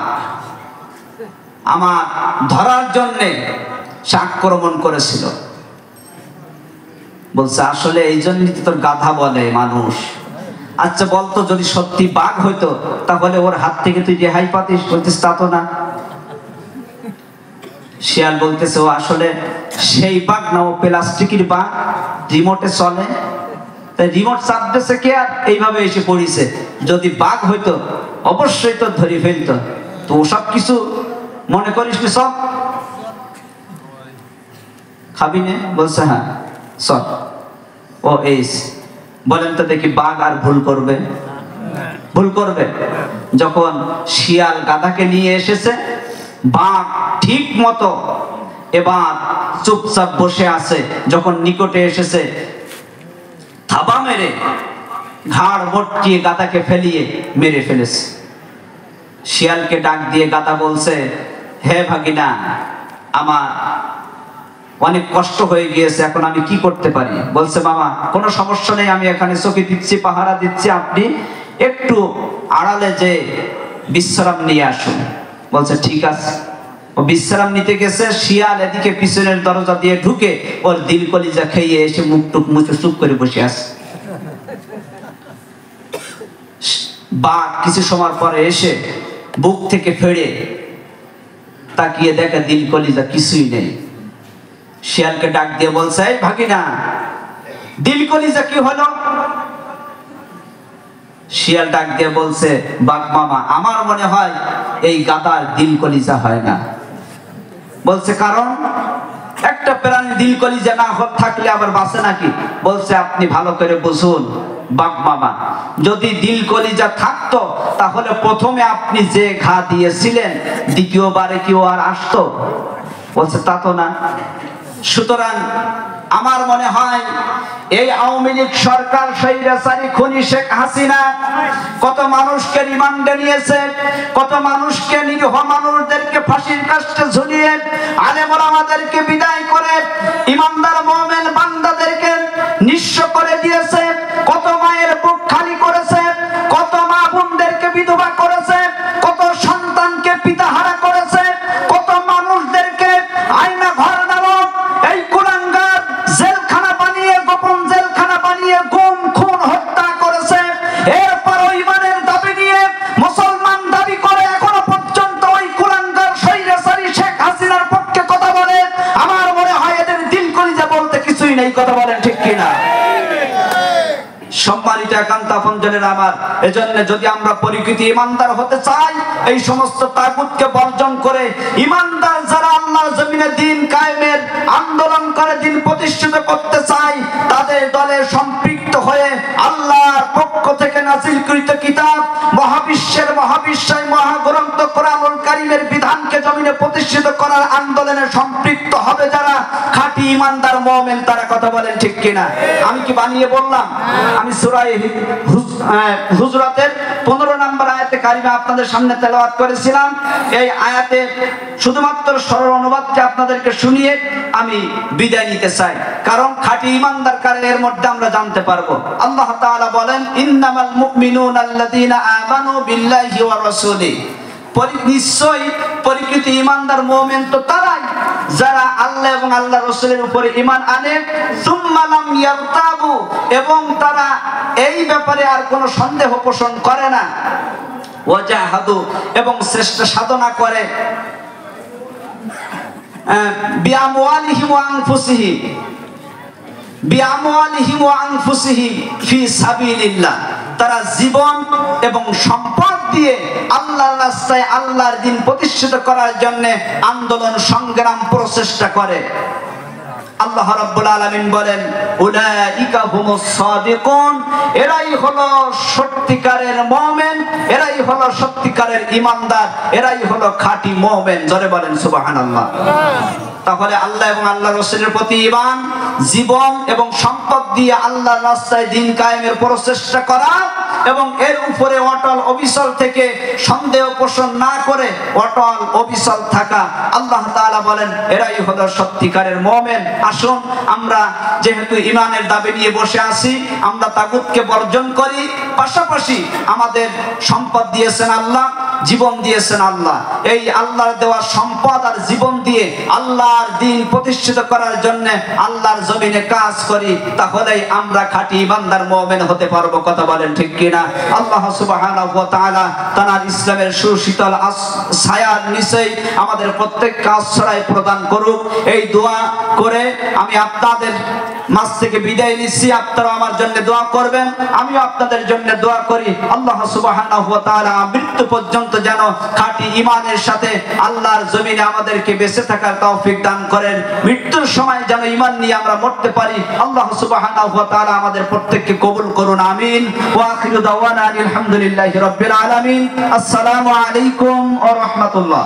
আমার ধরার জন্য সে আক্রমণ করেছিল। বলছে, আসলে এই জন্যই তোর গাধা বলে মানুষ। আচ্ছা বলতো, যদি সত্যি বাঘ হইতো তাহলে ওর হাত থেকে তুই রেহাই পাতিস? বলতিস, তা তো না। শিয়াল বলতেছে, ও আসলে সেই বাঘ না, ও প্লাস্টিকের বাঘ, রিমোটে চলে, তাই রিমোট চাপ দিয়েছে কে, আর এইভাবে এসে পড়িছে। যদি বাঘ হইতো অবশ্যই তো ধরে ফেলতো, তো সব কিছু মনে করিস নি, সব খাবি নে? বলছে, হ্যাঁ সব। ও এই বলেন তো দেখি, বাঘ আর ভুল করবে? ভুল করবে? যখন শিয়াল গাধাকে নিয়ে এসেছে, বাঘ ঠিক মতো এবার চুপচাপ বসে আছে। যখন নিকটে এসেছে, থাবা মেরে ঘাড় মটকিয়ে গাধাকে ফেলিয়ে মেরে ফেলেছে। শিয়ালকে ডাক দিয়ে গাধা বলছে, হে ভাগিনা, আমার অনেক কষ্ট হয়ে গিয়েছে, এখন আমি কি করতে পারি? বলছে, মামা কোনো সমস্যা নেই, আমি এখানে চকি দিচ্ছি, পাহারা দিচ্ছি, আপনি একটু আড়ালে যে বিশ্রাম নিয়ে আসুন। বলছে, ঠিক আছে। ও বিশ্রাম নিতে গেছে, শিয়াল এদিকে পিছনের দরজা দিয়ে ঢুকে ওর দিল কলিজা খেয়ে এসে মুখ টুক মুছে চুপ করে বসে আছে। বাঘ কিছু সময় পরে এসে বুক থেকে ফেড়ে তাকিয়ে দেখে দিল কলিজা কিছুই নেই। শিয়ালকে ডাক দিয়ে বলছে, এই ভাগিনা, দিল কলিজা কি হলো? শিয়াল ডাক দিয়ে বলছে, বাঘ মামা, আমার মনে হয় এই গাধার দিল কলিজা হয় না। বলছে কারণ? একটা প্রাণী দিল কলিজা না থাকলে আবার বাঁচে নাকি? বলছে আপনি ভালো করে বুঝুন বাঘ মামা, যদি দিল কলিজা থাকতো তাহলে প্রথমে আপনি যে ঘা দিয়েছিলেন দ্বিতীয়বারে কি ও আর আসতো? বলছে তা তো না। সুতরাং আমার মনে হয় এই আওয়ামী লীগ সরকার স্বৈরাচারী খুনি শেখ হাসিনা কত মানুষকে রিমান্ডে নিয়েছে, কত মানুষকে, নিরীহ মানুষদেরকে ফাঁসির কাস্টে ঝুলিয়ে আলেম ওলামাদেরকে বিদায় করে ইমানদার মুমিন বান্দাদেরকে নিঃস্ব করে দিয়েছে, কত মায়ের বুক খালি করেছে, কত মা বোনদেরকে বিধবা করেছে, কত সন্তানকে পিতাহারা করেছে, কত মানুষদেরকে আয়না ঘর নামক এই কুলাঙ্গার জেলখানা বানিয়ে, গোপন জেলখানা বানিয়ে গুম খুন হত্যা করেছে। এরপর ইমানের দাবি নিয়ে মুসলমান দাবি করে এখনো পর্যন্ত ওই কুলাঙ্গার স্বৈরাচারী শেখ হাসিনার পক্ষে কথা বলে। আমার মনে হয় এদের দিল কলিজা বলতে কিছুই নেই। কথা বলেন ঠিক কিনা? সম্মানিত একান্ত আপনজনের আমার, এজন্য যদি আমরা পরিকৃতি ইমানদার হতে চাই, এই সমস্ত তাগুতকে বর্জন করে ইমানদার যারা আল্লাহর জমিনে দিন কায়েমের আন্দোলন করে দিন প্রতিষ্ঠিত করতে চাই, তাদের দলে সম্পৃক্ত হয়ে আল্লাহর পক্ষ থেকে নাযিলকৃত কিতাব মহাবিশ্বের মহাবিশ্বয় মহাগ্রন্থ কোরআনুল কারীমের বিধানকে জমিনে প্রতিষ্ঠিত করার আন্দোলনে সম্পৃক্ত হবে যারা খাঁটি ইমানদার মুমিন, তারা। কথা বলেন ঠিক কিনা? আমি কি বানিয়ে বললাম? আমি সূরা হুজরাতের 15 নম্বর আয়াতে কারিমা আপনাদের সামনে তেলাওয়াত করেছিলাম। এই আয়াতে শুধুমাত্র সরল অনুবাদকে আপনাদেরকে শুনিয়ে আমি বিদায় নিতে চাই, কারণ খাঁটি ইমানদার কারা এর মধ্যে আমরা জানতে পারবো। আল্লাহ তাআলা বলেন, ইন্নামাল মুমিনুনা আল্লাযীনা আমানু বিল্লাহি ওয়া রাসূলিহি, নিশ্চয়ই পরিকৃত ইমানদার মুমিন তো তারাই যারা আল্লাহ এবং আল্লাহর রাসূলের উপরে ঈমান আনে, সুম্মা লাম ইয়ারতাবু, এবং তারা এই ব্যাপারে আর কোনো সন্দেহ পোষণ করে না, ওয়াজাহাদু, এবং চেষ্টা সাধনা করে, বিআমওয়ালিহিম ওয়া আনফুসিহিম, বিআমওয়ালিহিম ওয়া আনফুসিহিম ফি সাবিলিল্লাহ, তারা জীবন এবং সম্পদ দিয়ে আল্লাহর রাস্তায় আল্লাহর দ্বীন প্রতিষ্ঠিত করার জন্য আন্দোলন সংগ্রাম প্রচেষ্টা করে। আল্লাহ রাব্বুল আলামিন বলেন, উলাইকা হুমুস সাদিকুন, এরাই হলো সত্যিকারের মুমিন, এরাই হলো সত্যিকারের ঈমানদার, এরাই হলো খাঁটি মুমিন। জোরে বলেন সুবহানাল্লাহ। তাহলে আল্লাহ এবং আল্লাহর রাসূলের প্রতি ঈমান, জীবন এবং সম্পদ দিয়ে আল্লাহর রাস্তায় দ্বীন কায়েমের প্রচেষ্টা করা এবং এর উপরে অটল অবিচল থেকে সন্দেহ পোষণ না করে অটল অবিচল থাকা। আল্লাহ তাআলা বলেন, এরাই হলো সত্যিকারের মুমিন। আসুন আমরা যেহেতু ঈমানের দাবি নিয়ে বসে আছি, আমরা তাগুতকে বর্জন করি, পাশাপাশি আমাদের সম্পদ দিয়েছেন আল্লাহ, জীবন দিয়েছেন আল্লাহ, এই আল্লাহর দেওয়া সম্পদ আর জীবন দিয়ে আল্লাহর দ্বীন প্রতিষ্ঠিত করার জন্য আল্লাহর জমিনে কাজ করি, তাহলেই আমরা খাঁটি ইমানদার মুমিন হতে পারবো। কথা বলেন ঠিক কিনা? আল্লাহ সুবহানাহু ওয়া তাআলা তার ইসলামের সুশীতল ছায়ার নিচেই আমাদের প্রত্যেককে আশ্রয় প্রদান করুক, এই দোয়া করে আমি আপনাদের মাঝ থেকে বিদায় নিচ্ছি। আপনারা আমার জন্য দোয়া করবেন, আমিও আপনাদের জন্য দোয়া করি। আল্লাহ সুবহানাহু ওয়া তাআলা মৃত্যু পর্যন্ত যেন খাঁটি ঈমানের সাথে আল্লাহর জমিনে আমাদেরকে বেঁচে থাকার তৌফিক দান করেন। মৃত্যুর সময় যেন ঈমান নিয়ে আমরা মরতে পারি। আল্লাহ সুবহানাহু ওয়া তাআলা আমাদের প্রত্যেককে কবুল করুন, আমিন। ওয়া আখিরু দাওয়ানা আলহামদুলিল্লাহি রাব্বিল আলামিন। আসসালামু আলাইকুম ওয়া রাহমাতুল্লাহ।